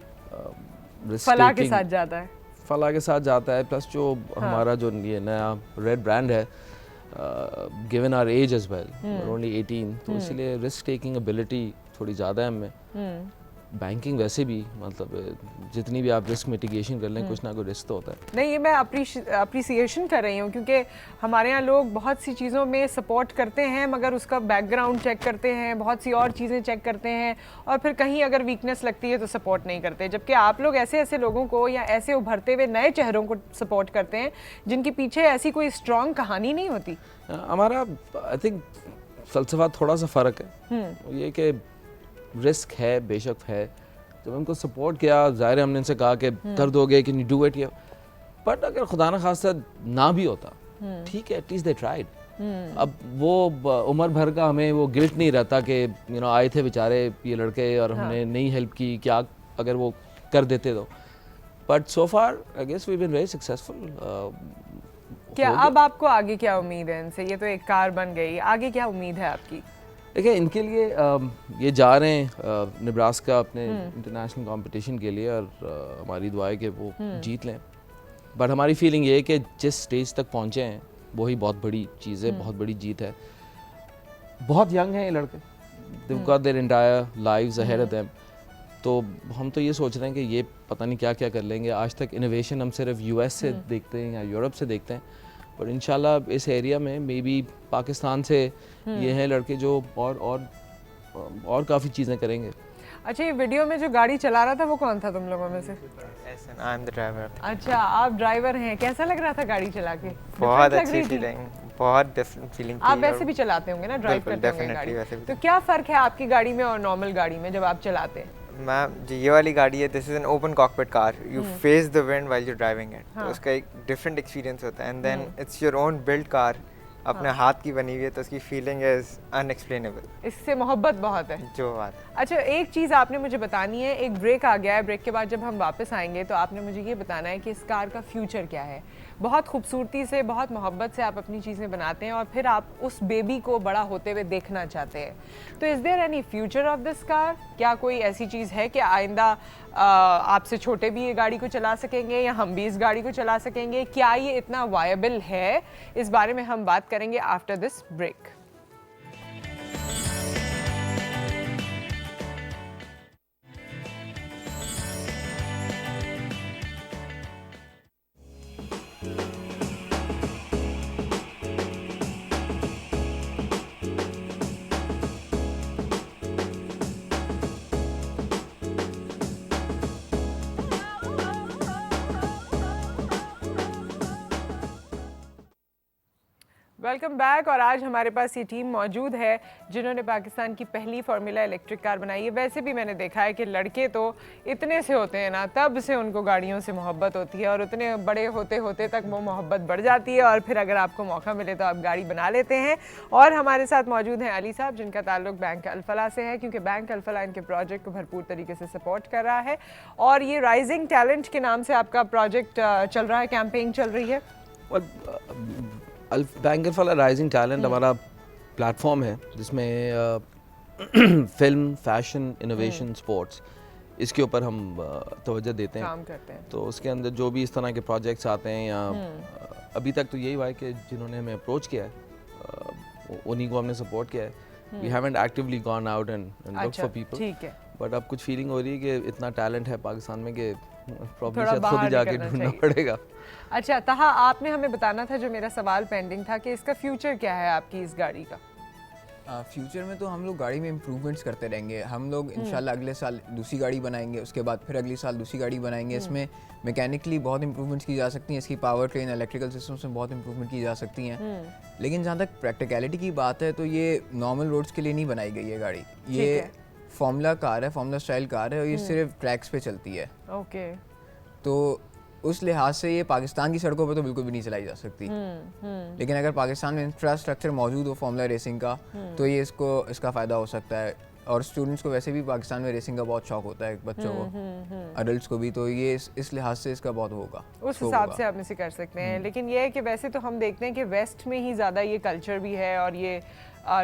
फलाह के साथ जाता है, फलाह के साथ जाता है, प्लस जो हमारा जो ये नया रेड ब्रांड है, given our age as well, we're only 18, तो इसलिए रिस्क टेकिंग एबिलिटी थोड़ी ज़्यादा है हमें। बैंकिंग वैसे भी मतलब जितनी भी आप रिस्क मिटिगेशन कर लें कुछ ना कोई रिस्क तो होता है। नहीं, ये मैं अप्रिसिएशन कर रही हूँ क्योंकि हमारे यहाँ लोग बहुत सी चीज़ों में सपोर्ट करते हैं मगर उसका बैकग्राउंड चेक करते हैं, बहुत सी और चीज़ें चेक करते हैं और फिर कहीं अगर वीकनेस लगती है तो सपोर्ट नहीं करते, जबकि आप लोग ऐसे ऐसे लोगों को या ऐसे उभरते हुए नए चेहरों को सपोर्ट करते हैं जिनके पीछे ऐसी कोई स्ट्रॉन्ग कहानी नहीं होती। हमारा आई थिंक फ़लसफ़ा थोड़ा सा फ़र्क है, ये कि रिस्क है, बेशक है, जब उनको सपोर्ट किया ज़ाहिर हमने इनसे कहा कि कर दोगे कि डू इट, बट अगर खुदा न खास्ता ना भी होता ठीक है, एटलीस्ट दे ट्राइड, अब वो उम्र भर का हमें वो गिल्ट नहीं रहता कि आए थे बेचारे ये लड़के और हमने नहीं हेल्प की, क्या अगर वो कर देते तो। But so far I guess we been very successful. क्या अब आपको आगे क्या उम्मीद है इनसे? ये तो एक कार बन गई, आगे क्या उम्मीद है आपकी? देखिए इनके लिए ये जा रहे हैं नेब्रास्का अपने इंटरनेशनल कंपटीशन के लिए, और हमारी दुआ है कि वो जीत लें। बट हमारी फीलिंग ये है कि जिस स्टेज तक पहुँचे हैं वही बहुत बड़ी चीज़ है, बहुत बड़ी जीत है। बहुत यंग हैं ये लड़के, they've got their entire lives ahead of them। तो हम तो ये सोच रहे हैं कि ये पता नहीं क्या क्या कर लेंगे। आज तक इनोवेशन हम सिर्फ यूएस से देखते हैं या यूरोप से देखते हैं, पर इंशाल्लाह इस एरिया में मे बी पाकिस्तान से ये हैं लड़के जो और काफ़ी चीज़ें करेंगे। अच्छा, ये वीडियो में जो गाड़ी चला रहा था वो कौन था तुम लोगों में से? I am the driver. अच्छा, आप ड्राइवर हैं। कैसा लग रहा था गाड़ी चला के? बहुत अच्छी फीलिंग, बहुत डिफरेंट फीलिंग। आप वैसे भी चलाते होंगे ना, ड्राइव करते होंगे गाड़ी, तो क्या फ़र्क है आपकी गाड़ी में और नॉर्मल गाड़ी में जब आप चलाते हैं? मैम जी ये वाली गाड़ी है, this is an open cockpit car, you face the wind while you driving it, तो उसका एक डिफरेंट एक्सपीरियंस होता है। And then it's your own build car, अपने हाथ की बनी हुई है, तो उसकी फीलिंग इज अनएक्सप्लेनेबल। इससे मोहब्बत बहुत है जो बात। अच्छा, एक चीज़ आपने मुझे बतानी है, एक ब्रेक आ गया है, ब्रेक के बाद जब हम वापस आएंगे तो आपने मुझे ये बताना है कि इस कार का फ्यूचर क्या है। बहुत खूबसूरती से, बहुत मोहब्बत से आप अपनी चीज़ें बनाते हैं और फिर आप उस बेबी को बड़ा होते हुए देखना चाहते हैं। तो is there any future of this car? क्या कोई ऐसी चीज़ है कि आइंदा आपसे छोटे भी ये गाड़ी को चला सकेंगे या हम भी इस गाड़ी को चला सकेंगे? क्या ये इतना वायबल है? इस बारे में हम बात करेंगे after this break. Welcome back. और आज हमारे पास ये टीम मौजूद है जिन्होंने पाकिस्तान की पहली फार्मूला इलेक्ट्रिक कार बनाई है। वैसे भी मैंने देखा है कि लड़के तो इतने से होते हैं ना, तब से उनको गाड़ियों से मोहब्बत होती है और उतने बड़े होते होते तक वो मोहब्बत बढ़ जाती है और फिर अगर आपको मौका मिले तो आप गाड़ी बना लेते हैं। और हमारे साथ मौजूद हैं अली साहब, जिनका ताल्लुक बैंक अल-फलाह से है, क्योंकि बैंक अल-फलाह इनके प्रोजेक्ट को भरपूर तरीके से सपोर्ट कर रहा है। और ये राइजिंग टैलेंट के नाम से आपका प्रोजेक्ट चल रहा है, कैंपेन चल रही है। बैंक अल-फलाह राइजिंग टैलेंट हमारा प्लेटफॉर्म है जिसमें फिल्म, फैशन, इनोवेशन, स्पोर्ट्स, इसके ऊपर हम तवज्जो देते हैं, काम करते हैं। तो उसके अंदर जो भी इस तरह के प्रोजेक्ट्स आते हैं या अभी तक तो यही हुआ है कि जिन्होंने हमें अप्रोच किया है उन्हीं को हमने सपोर्ट किया है। We haven't actively gone out and look for people, ठीक है। बट अब कुछ फीलिंग हो रही है कि इतना टैलेंट है पाकिस्तान में कि प्रॉब्लम शायद खुद ही जाके ढूंढना पड़ेगा। अच्छा तहा, आपने हमें बताना था, जो मेरा सवाल पेंडिंग था, कि इसका फ्यूचर क्या है आपकी इस गाड़ी का? फ्यूचर में तो हम लोग गाड़ी में इम्प्रूवमेंट्स करते रहेंगे। हम लोग इंशाल्लाह अगले साल दूसरी गाड़ी बनाएंगे, उसके बाद फिर अगले साल दूसरी गाड़ी बनाएंगे। इसमें मैकेनिकली बहुत इंप्रूवमेंट्स की जा सकती हैं, इसकी पावर ट्रेन, इलेक्ट्रिकल सिस्टम्स में बहुत इंप्रूवमेंट की जा सकती हैं। लेकिन जहाँ तक प्रैक्टिकलिटी की बात है तो ये नॉर्मल रोड्स के लिए नहीं बनाई गई है गाड़ी। ये फार्मूला कार है, फार्मूला स्टाइल कार है और ये सिर्फ ट्रैक्स पे चलती है। ओके। तो उस लिहाज से ये पाकिस्तान की सड़कों पर तो बिल्कुल भी नहीं चलाई जा सकती। लेकिन अगर पाकिस्तान में इंफ्रास्ट्रक्चर मौजूद हो फार्मूला रेसिंग का तो ये इसका फ़ायदा हो सकता है। और स्टूडेंट्स को वैसे भी पाकिस्तान में रेसिंग का बहुत शौक होता है, बच्चों को, अडल्ट्स को भी, तो ये इस लिहाज से इसका बहुत होगा, उस हिसाब से आप इसे कर सकते हैं। लेकिन ये है कि वैसे तो हम देखते हैं कि वेस्ट में ही ज़्यादा ये कल्चर भी है और ये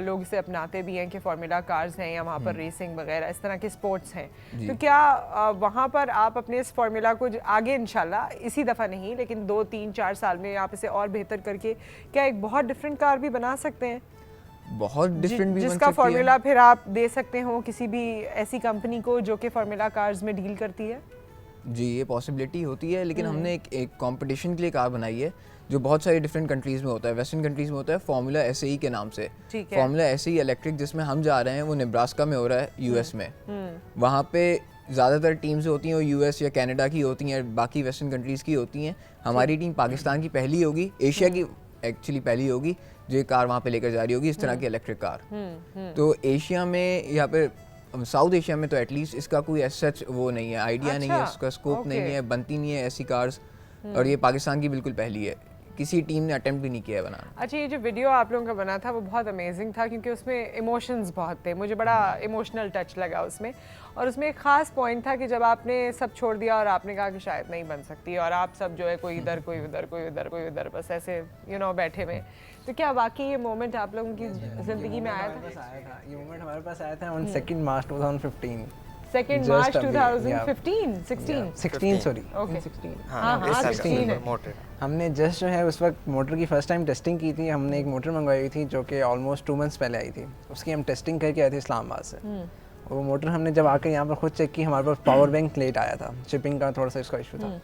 लोग इसे अपनाते भी हैं कि फार्मूला कार्स हैं या वहाँ पर रेसिंग वगैरह इस तरह के स्पोर्ट्स हैं। तो क्या वहाँ पर आप अपने इस फार्मूला को आगे इंशाल्लाह इसी दफ़ा नहीं लेकिन 2, 3, 4 साल में आप इसे और बेहतर करके क्या एक बहुत डिफरेंट कार भी बना सकते हैं? बहुत डिफरेंट भी जिसका फार्मूला फिर आप दे सकते हो किसी भी ऐसी कंपनी को जो कि फार्मूला कार्स में डील करती है? जी, ये पॉसिबिलिटी होती है, लेकिन हमने एक कंपटीशन के लिए कार बनाई है जो बहुत सारी डिफरेंट कंट्रीज़ में होता है। वेस्टर्न कंट्रीज़ में होता है फार्मूला एसई के नाम से। फार्मूला एसई इलेक्ट्रिक जिसमें हम जा रहे हैं वो नेब्रास्का में हो रहा है, यूएस में। वहाँ पे ज़्यादातर टीम्स होती हैं वो यूएस या कनाडा की होती हैं, बाकी वेस्टर्न कंट्रीज़ की होती हैं। हमारी टीम पाकिस्तान की पहली होगी, एशिया की एक्चुअली पहली होगी जो ये कार वहाँ पे लेकर जा रही होगी, इस तरह की इलेक्ट्रिक कार। तो एशिया में, यहाँ पे साउथ एशिया में तो एटलीस्ट इसका कोई सच वो नहीं है, आइडिया नहीं है, इसका स्कोप नहीं है, बनती नहीं है ऐसी कार्स। और ये पाकिस्तान की बिल्कुल पहली है किसी टीम ने अटेम्प्ट भी नहीं किया है बनाना। अच्छा, ये जो वीडियो आप लोगों का बना था वो बहुत अमेजिंग था क्योंकि उसमें इमोशंस बहुत थे, मुझे बड़ा इमोशनल टच लगा उसमें। और उसमें एक ख़ास पॉइंट था कि जब आपने सब छोड़ दिया और आपने कहा कि शायद नहीं बन सकती, और आप सब जो है कोई इधर कोई उधर कोई उधर कोई उधर बस ऐसे बैठे हुए। तो क्या वाकई ये मोमेंट आप लोगों की ज़िंदगी में आया था? ये मोमेंट हमारे पास आया था on 2 March 2015। 2 March 2015 16 sorry okay 16 हाँ 16 है। हमने जस्ट जो है उस वक्त मोटर की फर्स्ट टाइम टेस्टिंग की थी। हमने एक मोटर मंगवाई थी जो कि ऑलमोस्ट 2 मंथ्स पहले आई थी। उसकी हम टेस्टिंग करके आए थे इस्लामाबाद से। वो मोटर हमने जब आकर यहाँ पर खुद चेक की, हमारे पास पावर बैंक लेट आया था, शिपिंग का थोड़ा सा इसका इशू था।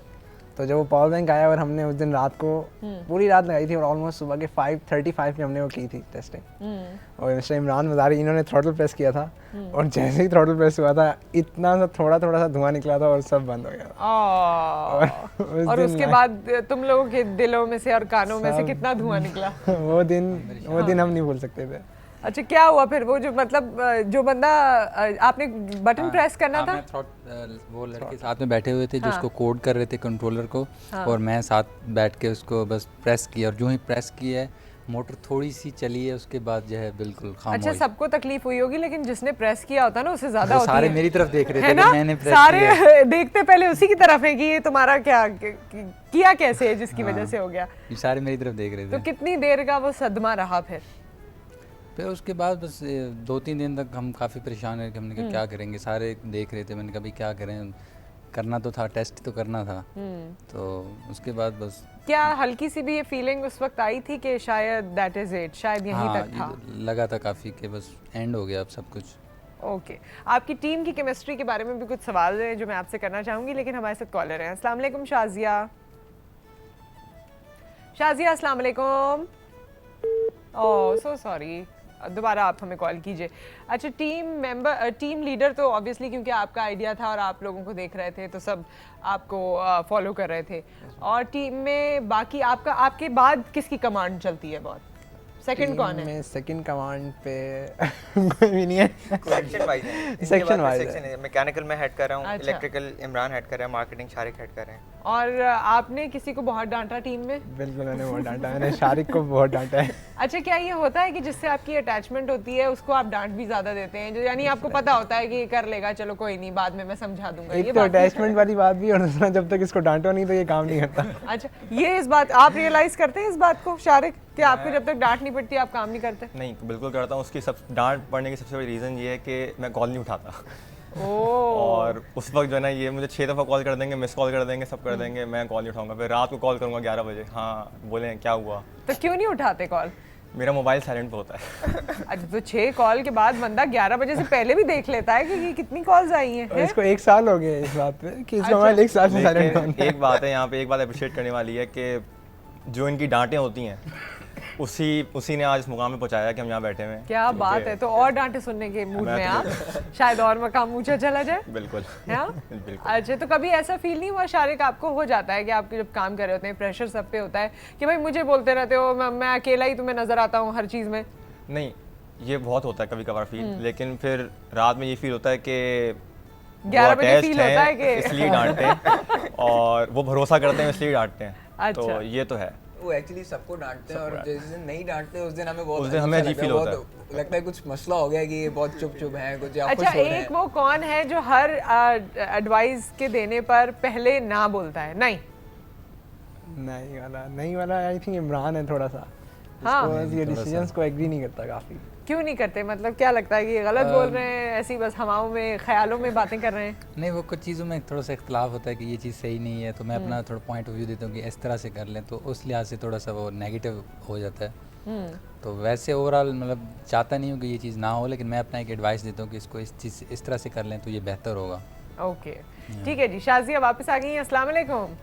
तो जब वो पावर बैंक आया और हमने उस दिन रात को पूरी रात लगाई थी और ऑलमोस्ट सुबह के 5:35 में हमने वो की थी टेस्टिंग। और मिस्टर इमरान मज़ारी इन्होंने थ्रॉटल प्रेस किया था और जैसे ही थ्रॉटल प्रेस हुआ था इतना सा थोड़ा सा धुआं निकला था और सब बंद हो गया था। और उसके बाद तुम लोगों के दिलों में से और कानों में से कितना धुआं निकला? वो दिन हम नहीं भूल सकते थे। अच्छा, क्या हुआ फिर? वो जो मतलब जो बंदा आपने बटन प्रेस करना था, वो लड़के साथ में बैठे हुए थे जो उसको कोड कर रहे थे कंट्रोलर को, और मैं साथ बैठ के उसको बस प्रेस किया, और जो ही प्रेस किया है मोटर थोड़ी सी चली है, उसके बाद जो है बिल्कुल खामोश। अच्छा, सबको तकलीफ हुई होगी लेकिन जिसने प्रेस किया होता ना उसे ज्यादा होती है। सारे मेरी तरफ देख रहे थे ना? मैंने प्रेस सारे किया। देखते पहले उसी की तरफ है कि ये तुम्हारा क्या किया कैसे है जिसकी वजह से हो गया। ये सारे मेरी तरफ देख रहे थे। तो कितनी देर का वो सदमा रहा फिर उसके बाद बस 2-3 दिन तक हम काफ़ी परेशान रहे कि हमने कहा क्या करेंगे, सारे देख रहे थे। मैंने कहा भाई क्या करें, करना तो था, टेस्ट तो करना था। तो उसके बाद बस क्या हल्की सी भी ये फीलिंग उस वक्त आई थी कि शायद दैट इज इट, शायद यहीं तक था? लगा था काफ़ी कि बस एंड हो गया अब सब कुछ। ओके, आपकी टीम की केमिस्ट्री के बारे में भी कुछ सवाल हैं जो मैं आपसे करना चाहूँगी, लेकिन हमारे साथ कॉलर हैं। अस्सलाम वालेकुम शाजिया। शाजिया अस्सलाम वालेकुम। ओह सो सॉरी, दोबारा आप हमें कॉल कीजिए। अच्छा, टीम लीडर तो ऑब्वियसली क्योंकि आपका आइडिया था और आप लोगों को देख रहे थे तो सब आपको फॉलो कर रहे थे, और टीम में बाकी आपके बाद किसकी कमांड चलती है? बहुत सेकंड कौन है? सेकंड कमांड पे कोई भी नहीं है। सेक्शन वाइज है। मैकेनिकल में हेड कर रहा हूँ, इलेक्ट्रिकल इमरान हेड कर रहा है, मार्केटिंग शारिक हेड कर रहे हैं। और आपने किसी को बहुत डांटा टीम में? बिल्कुल, मैंने बहुत डांटा, मैंने शारिक को बहुत डांटा है। अच्छा, क्या ये होता है कि जिससे आपकी अटैचमेंट होती है उसको आप डांट भी ज्यादा देते हैं, जो यानी आपको पता होता है कि ये कर लेगा, चलो कोई नहीं, बाद में मैं समझा दूंगा? एक तो अटैचमेंट वाली बात भी, और दूसरा जब तक इसको डांटो नहीं तो ये काम नहीं करता। अच्छा, ये इस बात आप रियलाइज करते हैं इस बात को शारिक कि आपको जब तक डांट नहीं पड़ती आप काम नहीं करते? नहीं, बिल्कुल करता हूँ। उसकी डांट पड़ने की सबसे बड़ी रीज़न ये है कि मैं कॉल नहीं उठाता। और उस वक्त जो है ना, ये मुझे 6 दफ़ा कॉल कर देंगे, मिस कॉल कर देंगे, सब कर देंगे, मैं कॉल नहीं उठाऊंगा। फिर रात को कॉल करूँगा 11 बजे, हाँ बोले क्या हुआ? तो क्यों नहीं उठाते कॉल? मेरा मोबाइल साइलेंट पे होता है। अच्छा, तो 6 कॉल के बाद बंदा 11 बजे से पहले भी देख लेता है कि कितनी कॉल्स आई हैं? इसको 1 साल हो गए इस बात पे कि इसका मोबाइल 1 साल से साइलेंट होता है। एक बात है यहाँ पे, एक बात अप्रिशिएट करने वाली है कि जो इनकी डांटें होती हैं उसी ने आज इस मुकाम में पहुंचाया कि हम यहाँ बैठे हुए हैं। क्या बात है, तो और डांटे सुनने के मूड में आप शायद और मकाम ऊंचा चला जाए। बिल्कुल। बिल्कुल। अच्छा, तो कभी ऐसा फील नहीं हुआ शारिक, आपको हो जाता है कि आप जब काम कर रहे होते हैं प्रेशर सब पे होता है कि भाई मुझे बोलते रहते हो, मैं अकेला ही तुम्हें नजर आता हूँ हर चीज में? नहीं, ये बहुत होता है कभी कभार फील, लेकिन फिर रात में ये फील होता है कि 11 बजे फील होता है कि इसलिए डांटते हैं और वो भरोसा करते हैं इसलिए डांटते हैं। अच्छा। तो ये तो है। वो एक्चुअली सबको डांटते हैं, और जिस दिन नहीं डांटते उस दिन हमें बहुत अजीब फील होता है, लगता है कुछ मसला हो गया कि ये बहुत चुप है कुछ। अच्छा, एक वो कौन है जो हर एडवाइस के देने पर पहले ना बोलता है? नहीं वाला आई थिंक इमरान है थोड़ा सा। हाँ, ये डिसीजंस को एग्री नहीं करता काफी। क्यों नहीं करते? मतलब क्या लगता है कि ये गलत बोल रहे हैं, ऐसी बस हवाओं में ख्यालों में बातें कर रहे हैं? नहीं, वो कुछ चीज़ों में थोड़ा सा इख्तलाफ होता है कि ये चीज़ सही नहीं है, तो मैं अपना थोड़ा पॉइंट ऑफ व्यू देता हूँ कि इस तरह से कर लें, तो उस लिहाज से थोड़ा सा वो नेगेटिव हो जाता है। तो वैसे ओवरऑल मतलब चाहता नहीं हूँ कि ये चीज़ ना हो, लेकिन मैं अपना एक एडवाइस देता हूँ कि इसको इस तरह से कर लें तो ये बेहतर होगा। ओके, ठीक है जी। शाजिया वापस आ गई हैं। अस्सलाम वालेकुम।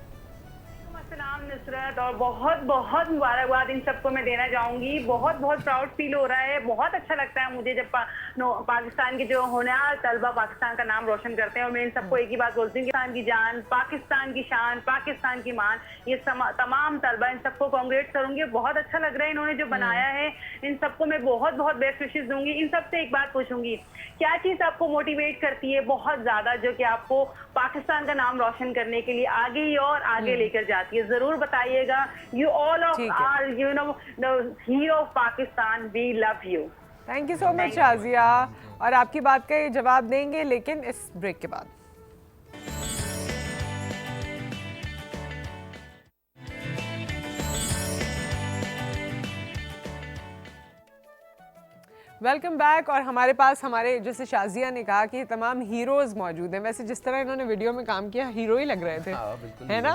नाम नुसरत, और बहुत बहुत मुबारकबाद इन सबको मैं देना चाहूँगी। बहुत बहुत प्राउड फील हो रहा है, बहुत अच्छा लगता है मुझे जब पाकिस्तान के जो होनहार तलबा पाकिस्तान का नाम रोशन करते हैं। और मैं इन सबको एक ही बात बोलती हूँ कि पाकिस्तान की जान, पाकिस्तान की शान, पाकिस्तान की मान, ये तमाम तलबा, इन सबको कांग्रेट करूँगी। बहुत अच्छा लग रहा है इन्होंने जो बनाया है, इन सबको मैं बहुत बहुत बेस्ट विशेष दूंगी। इन सबसे एक बात पूछूंगी, क्या चीज़ आपको मोटिवेट करती है बहुत ज़्यादा, जो कि आपको पाकिस्तान का नाम रोशन करने के लिए आगे ही और आगे लेकर जाती है? जरूर जरूर बताइएगा। You all of are you know the hero of Pakistan, we love you. Thank you so much Shazia, और आपकी बात का ये जवाब देंगे लेकिन इस ब्रेक के बाद। Welcome back. और हमारे पास हमारे जैसे शाजिया ने कहा कि तमाम हीरोज़ मौजूद हैं। वैसे जिस तरह इन्होंने वीडियो में काम किया हीरो ही लग रहे थे, है ना?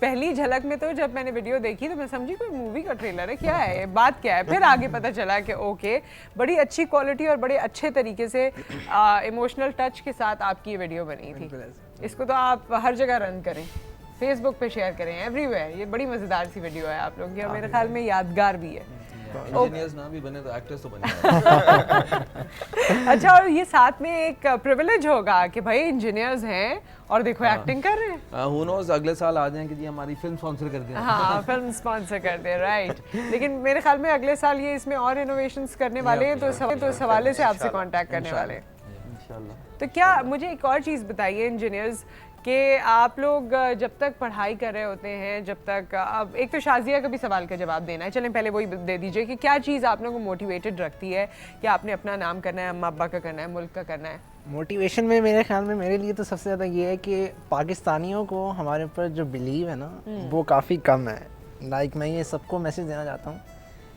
पहली झलक में तो जब मैंने वीडियो देखी तो मैं समझी कोई मूवी का ट्रेलर है, क्या है बात क्या है। फिर आगे पता चला कि ओके, बड़ी अच्छी क्वालिटी और बड़े अच्छे तरीके से इमोशनल टच के साथ आपकी ये वीडियो बनी थी। इसको तो आप हर जगह रन करें, फेसबुक पे शेयर करें, एवरीवेयर। ये बड़ी मज़ेदार सी वीडियो है आप लोगों की और मेरे ख्याल में यादगार भी है। इंजीनियर्स ना भी बने तो एक्टर्स तो बने। अच्छा, और ये साथ में एक प्रिविलेज होगा कि भाई इंजीनियर्स हैं और देखो एक्टिंग कर रहे हैं। हु नोस अगले साल आ जाएं कि जी हमारी फिल्म स्पॉन्सर कर दें। हाँ, फिल्म स्पॉन्सर कर दें, राइट। लेकिन मेरे ख्याल में अगले साल ये इसमें और इनोवेशंस करने वाले हैं, तो इस हवाले से आपसे कांटेक्ट करने वाले हैं इंशाल्लाह। तो क्या मुझे एक और चीज़ बताइए इंजीनियर्स कि आप लोग जब तक पढ़ाई कर रहे होते हैं, जब तक अब एक तो शाजिया का भी सवाल का जवाब देना है, चलें पहले वही दे दीजिए कि क्या चीज़ आप लोगों को मोटिवेटेड रखती है कि आपने अपना नाम करना है, अम्मा अब्बा का करना है, मुल्क का करना है? मोटिवेशन में मेरे ख्याल में मेरे लिए तो सबसे ज़्यादा ये है कि पाकिस्तानियों को हमारे ऊपर जो बिलीव है ना वो काफ़ी कम है। लाइक मैं ये सबको मैसेज देना चाहता हूँ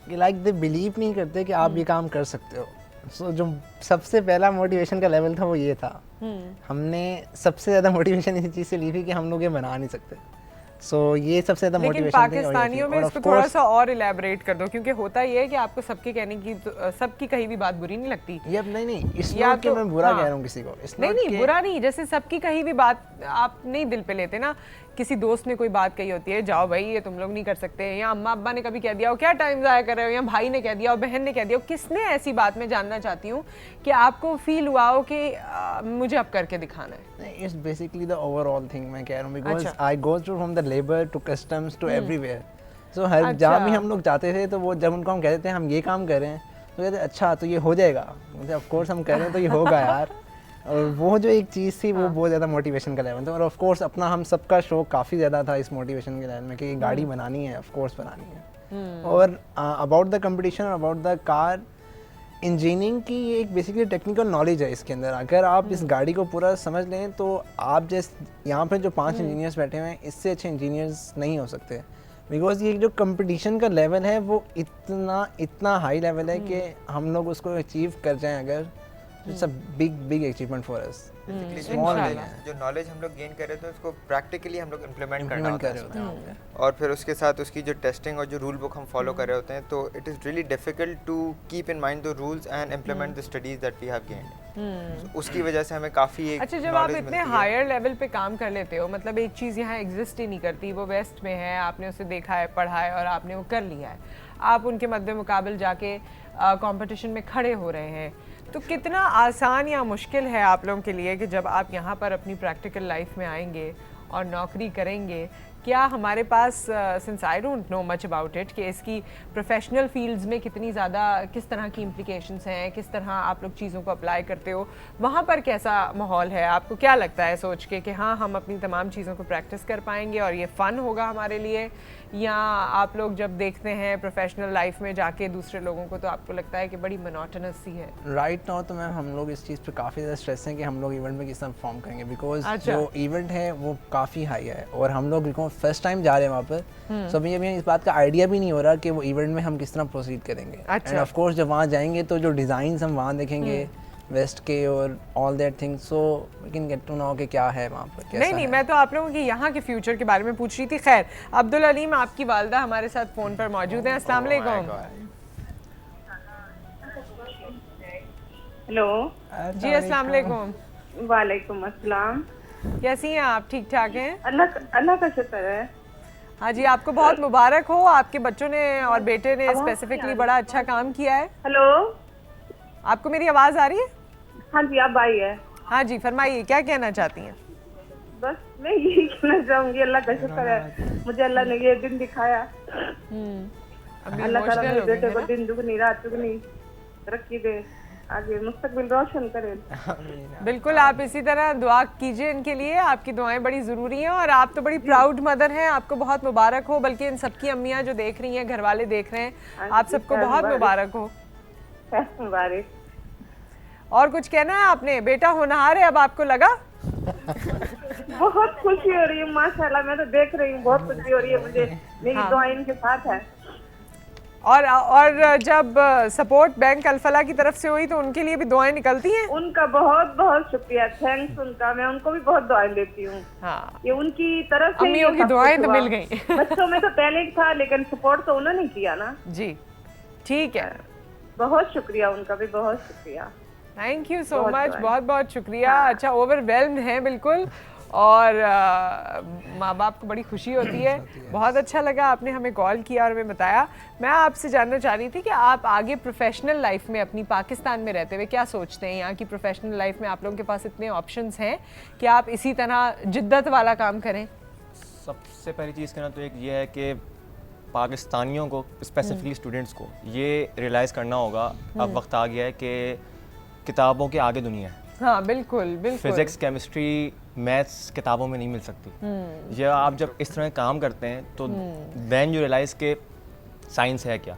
कि लाइक दे बिलीव नहीं करते कि आप ये काम कर सकते हो। सो जो सबसे पहला मोटिवेशन का लेवल था वो ये था। हमने सबसे ज़्यादा मोटिवेशन इसी चीज़ से ली थी कि हम लोग ये बना नहीं सकते। सो ये सबसे ज़्यादा मोटिवेशन थी। पाकिस्तानियों में इसको थोड़ा सा और इलैबोरेट कर दो, क्योंकि होता ये है कि आपको सबके कहने की सबकी कहीं भी बात बुरी नहीं लगती। ये नहीं इसलिए कि मैं बुरा कह रहा हूँ किसी को। नहीं बुरा नहीं, जैसे सबकी कहीं भी बात आप नहीं दिल पे लेते ना। किसी दोस्त ने कोई बात कही होती है, जाओ भाई ये तुम लोग नहीं कर सकते, या अम्मा अब्बा ने कभी कह दिया हो क्या टाइम ज़ाया कर रहे हो, या भाई ने कह दिया हो, बहन ने कह दिया हो, किसने ऐसी बात मैं जानना चाहती हूँ कि आपको फील हुआ हो कि मुझे अब करके दिखाना है। It's basically the overall thing मैं कह रहा हूँ, because I go through from the labour to customs to everywhere. So हर जहाँ भी हम लोग जाते थे तो वो जब उनको हम कहते थे हम ये काम कर रहे हैं तो कहते अच्छा तो ये हो जाएगा, मुझे ऑफ कोर्स हम कह रहे हैं तो ये होगा यार। और वो जो एक चीज़ थी वो बहुत ज़्यादा मोटिवेशन का लेवल था। और ऑफ कोर्स अपना हम सबका शौक काफ़ी ज़्यादा था इस मोटिवेशन के लेवल में कि गाड़ी बनानी है, ऑफ कोर्स बनानी है। और अबाउट द कंपटीशन और अबाउट द कार, इंजीनियरिंग की एक बेसिकली टेक्निकल नॉलेज है इसके अंदर। अगर आप इस गाड़ी को पूरा समझ लें तो आप जैसे यहाँ पर जो 5 इंजीनियर्स बैठे हुए हैं इससे अच्छे इंजीनियर्स नहीं हो सकते। बिकॉज ये जो कंपटीशन का लेवल है वो इतना हाई लेवल है कि हम लोग उसको अचीव कर जाएं अगर, it's a big achievement for us. जो नॉलेज हम लोग गेन कर रहे थे उसको प्रैक्टिकली हम लोग इम्प्लीमेंट करना होता है। और फिर उसके साथ उसकी जो टेस्टिंग और जो रूल बुक हम फॉलो कर रहे होते हैं, तो it is really difficult to keep in mind the rules and implement the studies that we have gained. उसकी वजह से हमें काफ़ी एक अच्छा, जब आप इतने हायर लेवल पे काम कर लेते हो, मतलब एक चीज़ यहाँ एग्जिस्ट ही नहीं करती, वो वेस्ट में है, आपने उसे देखा है, पढ़ा है और आपने वो कर लिया है, आप उनके मद्दे मुकाबल जाके कंपटीशन में खड़े हो रहे हैं, तो कितना आसान या मुश्किल है आप लोगों के लिए कि जब आप यहाँ पर अपनी प्रैक्टिकल लाइफ में आएंगे और नौकरी करेंगे? क्या हमारे पास since I don't know much about it कि इसकी प्रोफेशनल फील्ड्स में कितनी ज़्यादा किस तरह की इम्प्लिकेशंस हैं, किस तरह आप लोग चीज़ों को अप्लाई करते हो, वहाँ पर कैसा माहौल है? आपको क्या लगता है सोच के कि हाँ हम अपनी तमाम चीज़ों को प्रैक्टिस कर पाएंगे और ये फ़न होगा हमारे लिए, या आप लोग जब देखते हैं प्रोफेशनल लाइफ में जाके दूसरे लोगों को तो आपको लगता है कि बड़ी मोनोटोनस सी है? राइट नाउ तो मैम हम लोग इस चीज़ पे काफ़ी ज़्यादा स्ट्रेस हैं कि हम लोग इवेंट में किस तरह परफॉर्म करेंगे, बिकॉज जो इवेंट है वो काफ़ी हाई है और हम लोग फर्स्ट टाइम जा रहे हैं वहाँ पर। सो अभी इस बात का आइडिया भी नहीं हो रहा कि वो इवेंट में हम किस तरह प्रोसीड करेंगे। एंड ऑफ कोर्स जब वहाँ जाएंगे तो जो डिज़ाइंस हम वहाँ देखेंगे वेस्ट के और all that things, so we can get to know कि क्या है वहाँ पर, कैसा नहीं मैं तो आप लोगों के यहाँ के फ्यूचर के बारे में पूछ रही थी। खैर, अब्दुल अलीम आपकी वालदा हमारे साथ फ़ोन पर मौजूद हैं। अस्सलाम वालेकुम। हेलो जी, अस्सलाम वालेकुम। वालेकुम अस्सलाम। कैसी हैं आप? ठीक ठाक हैं? अल्लाह का शुक्र है। हाँ जी, आपको बहुत मुबारक हो, आपके बच्चों ने और बेटे ने स्पेसिफिकली बड़ा अच्छा काम किया है। हेलो, आपको मेरी आवाज़ आ रही है? हाँ जी, आप आई है। हाँ जी, फरमाइए, क्या कहना चाहती हैं? बस मैं यही कहना चाहूँगी, अल्लाह का शुक्र है मुझे अल्लाह ने ये दिन दिखाया। अल्लाह ताला मेरे बेटे को दिन दुगनी रात दुगनी तरक्की दे। आगे मुस्तकबिल रोशन करें। बिल्कुल, आप इसी तरह दुआ कीजिए इनके लिए, आपकी दुआएं बड़ी ज़रूरी हैं और आप तो बड़ी प्राउड मदर हैं, आपको बहुत मुबारक हो। बल्कि इन सबकी अम्मियाँ जो देख रही हैं, घर वाले देख रहे हैं, आप सबको बहुत मुबारक हो। मुबारक। और कुछ कहना है आपने? बेटा होनहार है अब, आपको लगा? बहुत खुशी हो रही है माशाल्लाह, मैं तो देख रही हूँ, बहुत खुशी हो रही है मुझे, मेरी दुआएं इनके साथ है। और जब सपोर्ट बैंक अल-फलाह की तरफ से हुई तो उनके लिए भी दुआएं निकलती हैं? उनका बहुत बहुत शुक्रिया, थैंक्स उनका, मैं उनको भी बहुत दुआएं देती हूँ। हाँ, ये उनकी तरफ से अम्मियों की दुआएं तो मिल गई। बच्चों में तो पहले ही था, लेकिन सपोर्ट तो उन्होंने किया ना। जी ठीक है, बहुत शुक्रिया उनका भी, बहुत शुक्रिया। थैंक यू सो मच, बहुत बहुत शुक्रिया। अच्छा, ओवरवेल्म्ड हैं बिल्कुल, और माँ बाप को बड़ी खुशी होती है। बहुत अच्छा लगा आपने हमें कॉल किया और हमें बताया। मैं आपसे जानना चाह रही थी कि आप आगे प्रोफेशनल लाइफ में अपनी पाकिस्तान में रहते हुए क्या सोचते हैं? यहाँ की प्रोफेशनल लाइफ में आप लोगों के पास इतने ऑप्शंस हैं कि आप इसी तरह जिद्दत वाला काम करें? सबसे पहली चीज़ कहना तो एक ये है कि पाकिस्तानियों को, स्पेसिफिकली स्टूडेंट्स को, ये रियलाइज़ करना होगा अब वक्त आ गया है कि किताबों के आगे दुनिया है। हाँ बिल्कुल बिल्कुल। फिजिक्स, केमिस्ट्री, मैथ्स किताबों में नहीं मिल सकती। ये आप जब इस तरह काम करते हैं तो देन यू रियलाइज़ के साइंस है क्या।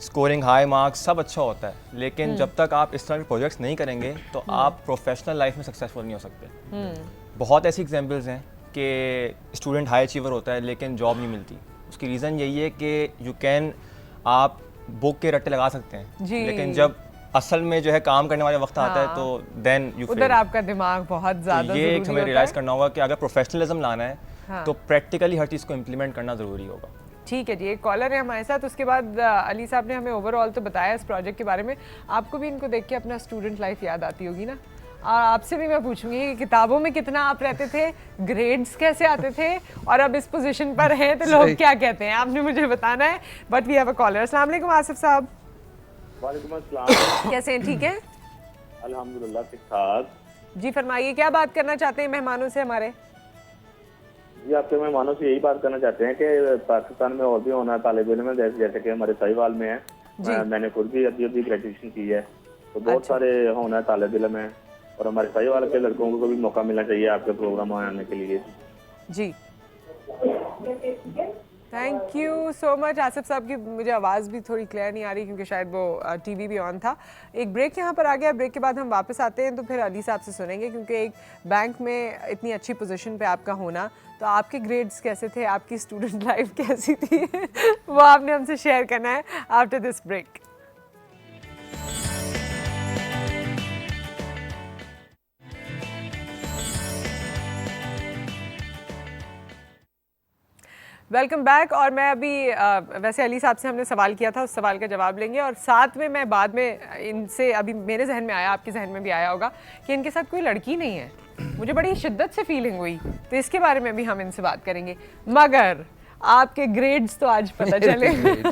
स्कोरिंग हाई मार्क्स सब अच्छा होता है, लेकिन जब तक आप इस तरह के प्रोजेक्ट्स नहीं करेंगे तो आप प्रोफेशनल लाइफ में सक्सेसफुल नहीं हो सकते। बहुत ऐसी एग्जांपल्स हैं कि स्टूडेंट हाई अचीवर होता है लेकिन जॉब नहीं मिलती। उसकी रीज़न यही है कि यू कैन, आप बुक के रट्टे लगा सकते हैं, लेकिन जब असल में जो है काम करने वाला वक्त आता है तो देन यू उधर आपका दिमाग बहुत ज़्यादा ये एक हमें रियलाइज़ करना होगा कि अगर प्रोफेशनलिज्म लाना है तो प्रैक्टिकली हर चीज़ को इम्प्लीमेंट करना ज़रूरी होगा। ठीक है जी, एक कॉलर है हमारे साथ। उसके बाद अली साहब ने हमें ओवरऑल तो बताया इस प्रोजेक्ट के बारे में। आपको भी इनको देख के अपना स्टूडेंट लाइफ याद आती होगी ना? और आपसे भी मैं पूछूंगी कि किताबों में कितना आप रहते थे, ग्रेड्स कैसे आते थे, और अब इस पोजीशन पर हैं तो लोग क्या कहते हैं, आपने मुझे बताना है। But we have a caller. अस्सलाम वालेकुम आसिफ साहब। वालेकुम अस्सलाम। कैसे हैं? ठीक है अल्हम्दुलिल्लाह, ठीक ठाक। जी फरमाइए, क्या बात करना चाहते हैं मेहमानों से हमारे? जी, आपके मेहमानों से यही बात करना चाहते हैं कि पाकिस्तान में और भी होना तालिब इल्म है, जैसे कि हमारे साहिवाल में है। मैंने खुद भी अभी ग्रेजुएशन की है, तो बहुत सारे होना तालिब इल्म है, और हमारे साहिवाल के लड़कों को भी मौका मिलना चाहिए आपके प्रोग्राम में आने के लिए। जी thank you so much. Asif साहब की मुझे आवाज़ भी थोड़ी क्लियर नहीं आ रही क्योंकि शायद वो टीवी भी ऑन था। एक ब्रेक यहाँ पर आ गया, ब्रेक के बाद हम वापस आते हैं तो फिर अली साहब से सुनेंगे, क्योंकि एक बैंक में इतनी अच्छी पोजीशन पे आपका होना, तो आपके ग्रेड्स कैसे थे, आपकी स्टूडेंट लाइफ कैसी थी वो आपने हमसे शेयर करना है after this break. Welcome back. और मैं अभी वैसे अली साहब से हमने सवाल किया था, उस सवाल का जवाब लेंगे, और साथ में मैं बाद में इनसे, अभी मेरे जहन में आया, आपके जहन में भी आया होगा कि इनके साथ कोई लड़की नहीं है। मुझे बड़ी शिद्दत से फीलिंग हुई, तो इसके बारे में भी हम इनसे बात करेंगे। मगर आपके ग्रेड्स तो आज पता चले। मेरे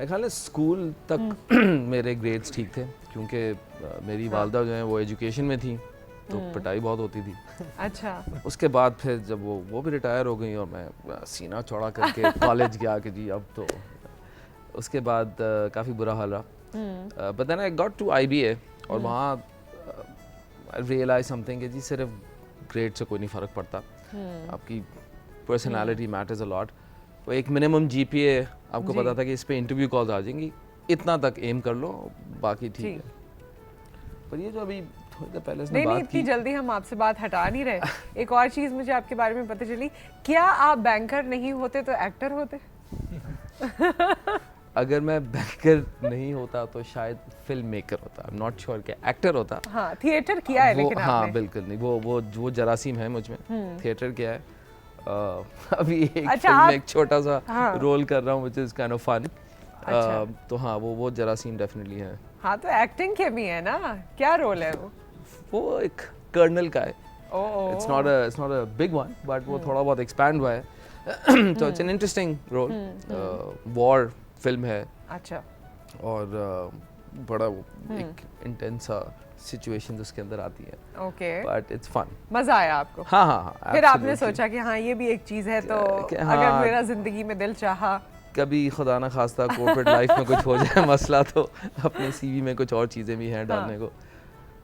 ख्याल है स्कूल तक मेरे ग्रेड्स ठीक थे, क्योंकि मेरी वालदा जो है वो एजुकेशन में थी, तो पिटाई बहुत होती थी। अच्छा। उसके बाद फिर जब वो भी रिटायर हो गई और मैं सीना चौड़ा करके कॉलेज गया कि जी अब तो, उसके बाद काफ़ी बुरा हाल रहा। But then I got to IBA, और वहाँ आई रियलाइज समथिंग कि जी सिर्फ ग्रेड से कोई नहीं फ़र्क पड़ता, आपकी पर्सनैलिटी मैटर्स अ लॉट। तो एक मिनिमम GPA आपको पता था कि इस पे इंटरव्यू कॉल्स आ जाएंगी, इतना तक एम कर लो, बाकी ठीक है। पर ये जो अभी पहले नहीं, इतनी जल्दी हम आपसे बात हटा नहीं रहे। एक और चीज़ मुझे आपके बारे में पता चली, क्या आप बैंकर नहीं होते तो एक्टर होते? अगर मैं बैंकर नहीं होता तो शायद फिल्म मेकर होता, आई एम नॉट श्योर कि एक्टर होता। हाँ, थिएटर किया है लेकिन हाँ आपने। बिल्कुल नहीं, वो जरासीम है मुझ में। थिएटर किया है, अभी एक अच्छा, फिल्म में एक छोटा सा रोल कर रहा हूँ which is kind of fun. तो हाँ, वो जरासीम डेफिनेटली है। हाँ, तो एक्टिंग के भी है ना, क्या रोल है वो एक कर्नल का है। It's not a big one, but वो थोड़ा बहुत एक्सपैंड हुआ है। तो it's an interesting role, war film है। अच्छा। और बड़ा एक इंटेंस सिचुएशन उसके अंदर आती है। ओके। But it's fun. मजा आया आपको? हाँ। फिर आपने सोचा कि हाँ ये भी एक चीज़ है, तो अगर मेरा जिंदगी में दिल चाहा कभी खुदा ना खास्ता कॉर्पोरेट लाइफ में कुछ हो जाए मसला तो अपने सीवी में कुछ और चीज़ें भी हैं डालने को।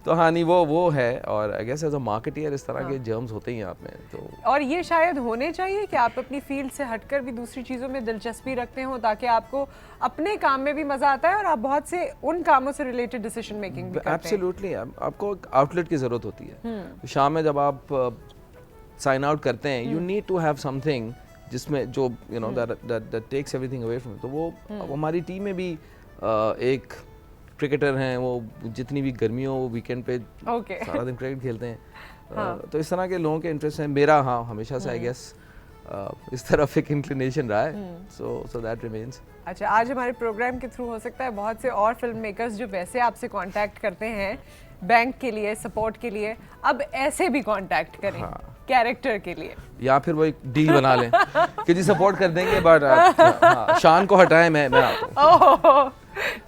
तो हाँ नहीं वो है, और I guess as a marketeer इस तरह के जर्म्स होते ही हैं आप में तो। और ये शायद होने चाहिए कि आप अपनी फील्ड से हटकर भी दूसरी चीज़ों में दिलचस्पी रखते हो, ताकि आपको अपने काम में भी मज़ा आता है और आप बहुत से उन कामों से रिलेटेड डिसीजन मेकिंग भी करते हैं। एब्सोल्युटली, आपको एक आउटलेट की ज़रूरत होती है। शाम में जब आप साइन आउट करते हैं, you need to have something जिसमें जो you know that takes everything away from. तो वो हमारी टीम में भी एक क्रिकेटर हैं, वो जितनी भी गर्मियों वो वीकेंड पे सारा दिन क्रिकेट खेलते हैं। तो इस तरह के लोगों के इंटरेस्ट हैं। मेरा हाँ हमेशा से आई गेस इस तरफ एक इंक्लिनेशन रहा है, सो दैट रिमेन्स। अच्छा, आज हमारे प्रोग्राम के थ्रू हो सकता है बहुत से और फिल्म मेकर्स जो वैसे आपसे कांटेक्ट करते हैं बैंक के लिए, सपोर्ट के लिए, अब ऐसे भी कांटेक्ट करें कैरेक्टर के लिए, या फिर वो एक डील बना लें कि जी सपोर्ट कर देंगे बट शान को हटाएं, मैं आता हूं।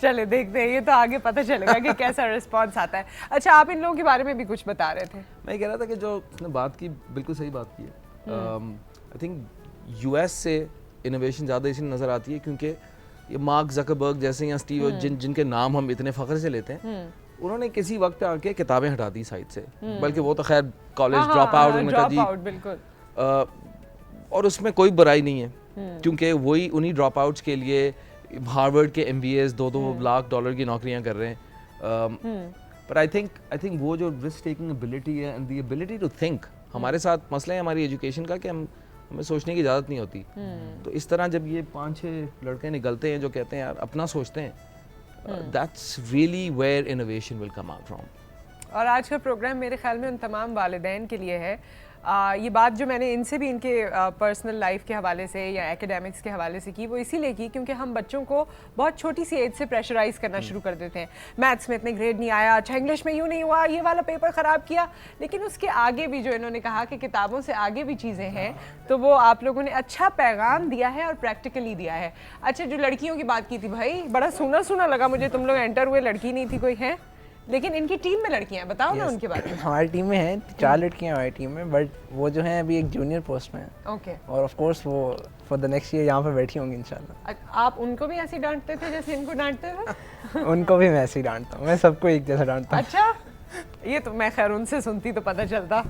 चले देखते हैं, ये तो आगे पता चलेगा कि कैसा रिस्पांस आता है। अच्छा, आप इन लोगों के बारे में भी कुछ बता रहे थे। मैं कह रहा था कि जो उसने बात की बिल्कुल सही बात की है। आई थिंक यूएस से इनोवेशन ज़्यादा इसलिए नज़र आती है क्योंकि ये मार्क ज़करबर्ग जैसे या स्टीव जिनके नाम हम इतने फ़ख्र से लेते हैं, उन्होंने किसी वक्त पे आके किताबें हटा दी साइड से, बल्कि वो तो खैर कॉलेज ड्रॉप आउट उन्होंने कहा जी बिल्कुल। और उसमें कोई बुराई नहीं है क्योंकि वही उन्हीं ड्रॉप आउट्स के लिए हार्वर्ड के MBAs 2-2 लाख डॉलर की नौकरियां कर रहे हैं। पर आई थिंक वो जो रिस्क टेकिंग एबिलिटी है and the ability to think, हमारे साथ मसला है हमारी एजुकेशन का कि हमें सोचने की इजाज़त नहीं होती। तो इस तरह जब ये 5-6 लड़के निकलते हैं जो कहते हैं यार अपना सोचते हैं, that's really where innovation will come out from. और आज का प्रोग्राम मेरे ख्याल में उन तमाम वालिदैन के लिए है। ये बात जो मैंने इनसे भी इनके पर्सनल लाइफ के हवाले से या एकेडमिक्स के हवाले से की, वो इसीलिए की क्योंकि हम बच्चों को बहुत छोटी सी एज से प्रेशराइज करना शुरू कर देते हैं। मैथ्स में इतने ग्रेड नहीं आया, अच्छा इंग्लिश में यूँ नहीं हुआ, ये वाला पेपर ख़राब किया। लेकिन उसके आगे भी जो इन्होंने कहा कि किताबों से आगे भी चीज़ें हैं, तो वो आप लोगों ने अच्छा पैगाम दिया है और प्रैक्टिकली दिया है। अच्छा, जो लड़कियों की बात की थी, भाई बड़ा सुना सुना लगा मुझे, तुम लोग एंटर हुए लड़की नहीं थी कोई, है लेकिन इनकी टीम में लड़कियां हैं, बताओ ना उनके बारे में। हमारी टीम में है 4 लड़कियां हमारी टीम में, बट वो जो हैं अभी एक जूनियर पोस्ट में है। ओके। और ऑफ कोर्स वो फॉर द नेक्स्ट ईयर यहाँ पे बैठी होंगी इंशाल्लाह। आप उनको भी ऐसे डांटते थे जैसे इनको डांटते थे? उनको भी मैं ऐसे ही डांटता हूँ, मैं सबको एक जैसा डांटता हूँ। अच्छा, ये तो मैं खैर उनसे सुनती तो पता चलता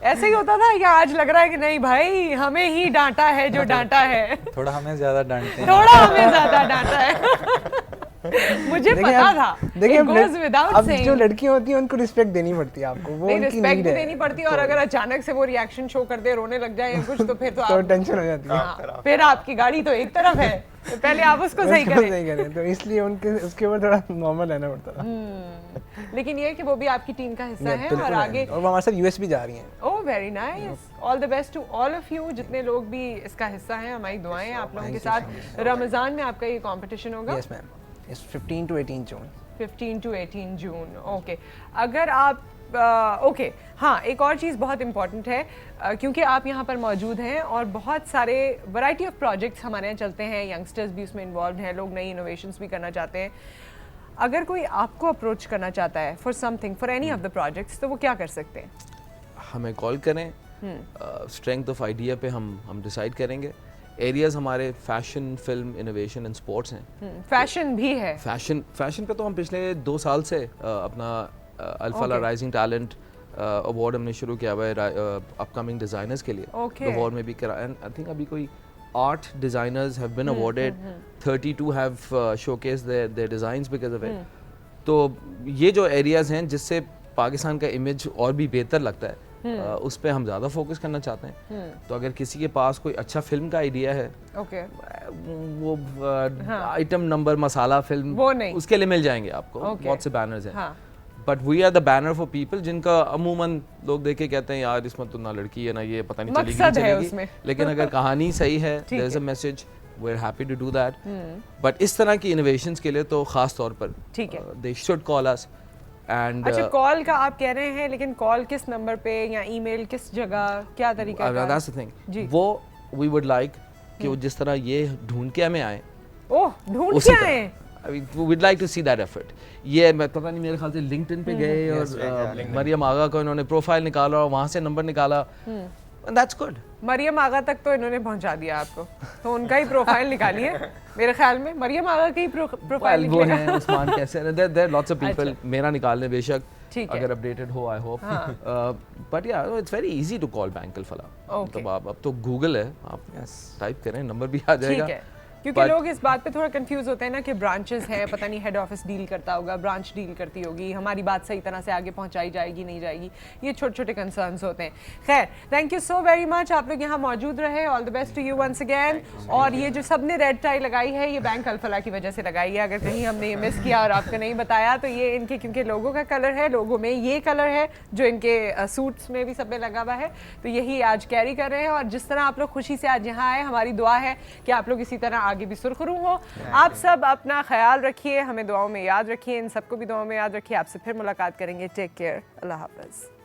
ऐसे ही होता था, या आज लग रहा है कि नहीं भाई हमें ही डांटा है जो डांटा है? थोड़ा हमें ज्यादा डांटते हैं। थोड़ा हमें ज्यादा डांटा है। मुझे पता था। देखिए अब saying, जो लड़कियां होती हैं उनको रिस्पेक्ट देनी पड़ती है आपको, वो उनकी रिस्पेक्ट देनी पड़ती है। और अगर अचानक से वो रिएक्शन शो कर दे, रोने लग जाए या कुछ, तो फिर तो टेंशन हो जाती है। फिर आपकी गाड़ी तो एक तरफ है, तो पहले आप उसको सही करें। तो इसलिए उनके उसके ऊपर थोड़ा नॉर्मल रहना पड़ता था। लेकिन ये कि वो भी आपकी टीम का हिस्सा है और आगे, और वो हमारे साथ यूएस भी जा रही हैं। Oh very nice, all the best to all of you, जितने लोग भी इसका हिस्सा हैं। हमारी दुआएं हैं आप लोगों के साथ। रमज़ान में आपका ये कंपटीशन होगा? Yes ma'am, it's 15 to 18 June. 15 to 18 June, okay. अगर आप ओके, हाँ एक और चीज़ बहुत इम्पॉर्टेंट है, क्योंकि आप यहाँ पर मौजूद हैं और बहुत सारे वैरायटी ऑफ प्रोजेक्ट्स हमारे यहाँ चलते हैं, यंगस्टर्स भी उसमें इन्वॉल्व हैं, लोग नई इनोवेशंस भी करना चाहते हैं। अगर कोई आपको अप्रोच करना चाहता है for something, for any of the projects, तो वो क्या कर सकते हैं? हमें कॉल करें, स्ट्रेंथ ऑफ आइडिया पे हम डिसाइड करेंगे। एरियाज हमारे fashion, film, innovation and sports हैं। फैशन भी है? फैशन पे तो हम पिछले 2 साल से अपना अल्फा राइजिंग टैलेंट अवार्ड हमने शुरू किया हुआ है अपकमिंग डिज़ाइनर्स के लिए। अवार्ड में भी करा, एंड आई थिंक अभी कोई 8 designers have been awarded, 32 have showcased their designs because of it. तो ये जो एरियाज हैं जिससे पाकिस्तान का इमेज और भी बेहतर लगता है, उस पर हम ज़्यादा फोकस करना चाहते हैं। तो अगर किसी के पास कोई अच्छा फिल्म का आइडिया है, वो आइटम नंबर मसाला फिल्म, वो नहीं, उसके लिए मिल जाएंगे आपको। बहुत से बैनर्स हैं, but we are the banner for people जिनका अमूमन लोग देख के कहते हैं यार इसमें तो ना लड़की है ना ये, पता नहीं चलेगी। लेकिन अगर कहानी सही है, there is a message, we are happy to do that. But इस तरह की इनोवेशंस के लिए तो खास तौर पर they should call us. And अच्छा, कॉल का आप कह रहे हैं, लेकिन कॉल किस नंबर पे या ईमेल किस जगह, क्या तरीका है? दैट्स द थिंग, वो वी वुड लाइक कि वो जिस तरह ये ढूंढ के हमें आए, ओह ढूंढ के आए, I mean, we'd like to see that effort. ये मैं पता नहीं, मेरे ख्याल से लिंक्डइन पे गए और मरियम आगा को इन्होंने प्रोफाइल निकाला और वहाँ से नंबर निकाला। And that's good. मरियम आगा तक तो इन्होंने पहुंचा दिया आपको, तो उनका ही प्रोफाइल निकालिए मेरे ख्याल में मरियम आगा की प्रोफाइल वो है उस्मान कैसे, there are lots of people, मेरा निकालने बेशक अगर अपडेटेड हो, आई होप, बट या it's very easy to call bank Alfalah. मतलब आप अब तो गूगल है, आप टाइप करें नंबर भी आ जाएगा। क्योंकि लोग इस बात पे थोड़ा कंफ्यूज होते हैं ना कि ब्रांचेस हैं, पता नहीं हेड ऑफिस डील करता होगा, ब्रांच डील करती होगी, हमारी बात सही तरह से आगे पहुंचाई जाएगी नहीं जाएगी, ये छोटे छोटे कंसर्न्स होते हैं। खैर, thank you so very much, आप लोग यहाँ मौजूद रहे, all the best to you once again. और ये जो सबने रेड टाई लगाई है, ये बैंक अल-फलाह की वजह से लगाई है। अगर कहीं हमने ये मिस किया और आपको नहीं बताया तो ये इनके, क्योंकि लोगों का कलर है, लोगों में ये कलर है जो इनके सूट्स में भी सब में लगा हुआ है, तो यही आज कैरी कर रहे हैं। और जिस तरह आप लोग खुशी से आज यहाँ आए, हमारी दुआ है कि आप लोग इसी तरह आगे भी सुरखरू हो। आप सब अपना ख्याल रखिए, हमें दुआओं में याद रखिए, इन सबको भी दुआओं में याद रखिए। आपसे फिर मुलाकात करेंगे। टेक केयर, अल्लाह हाफ़िज़।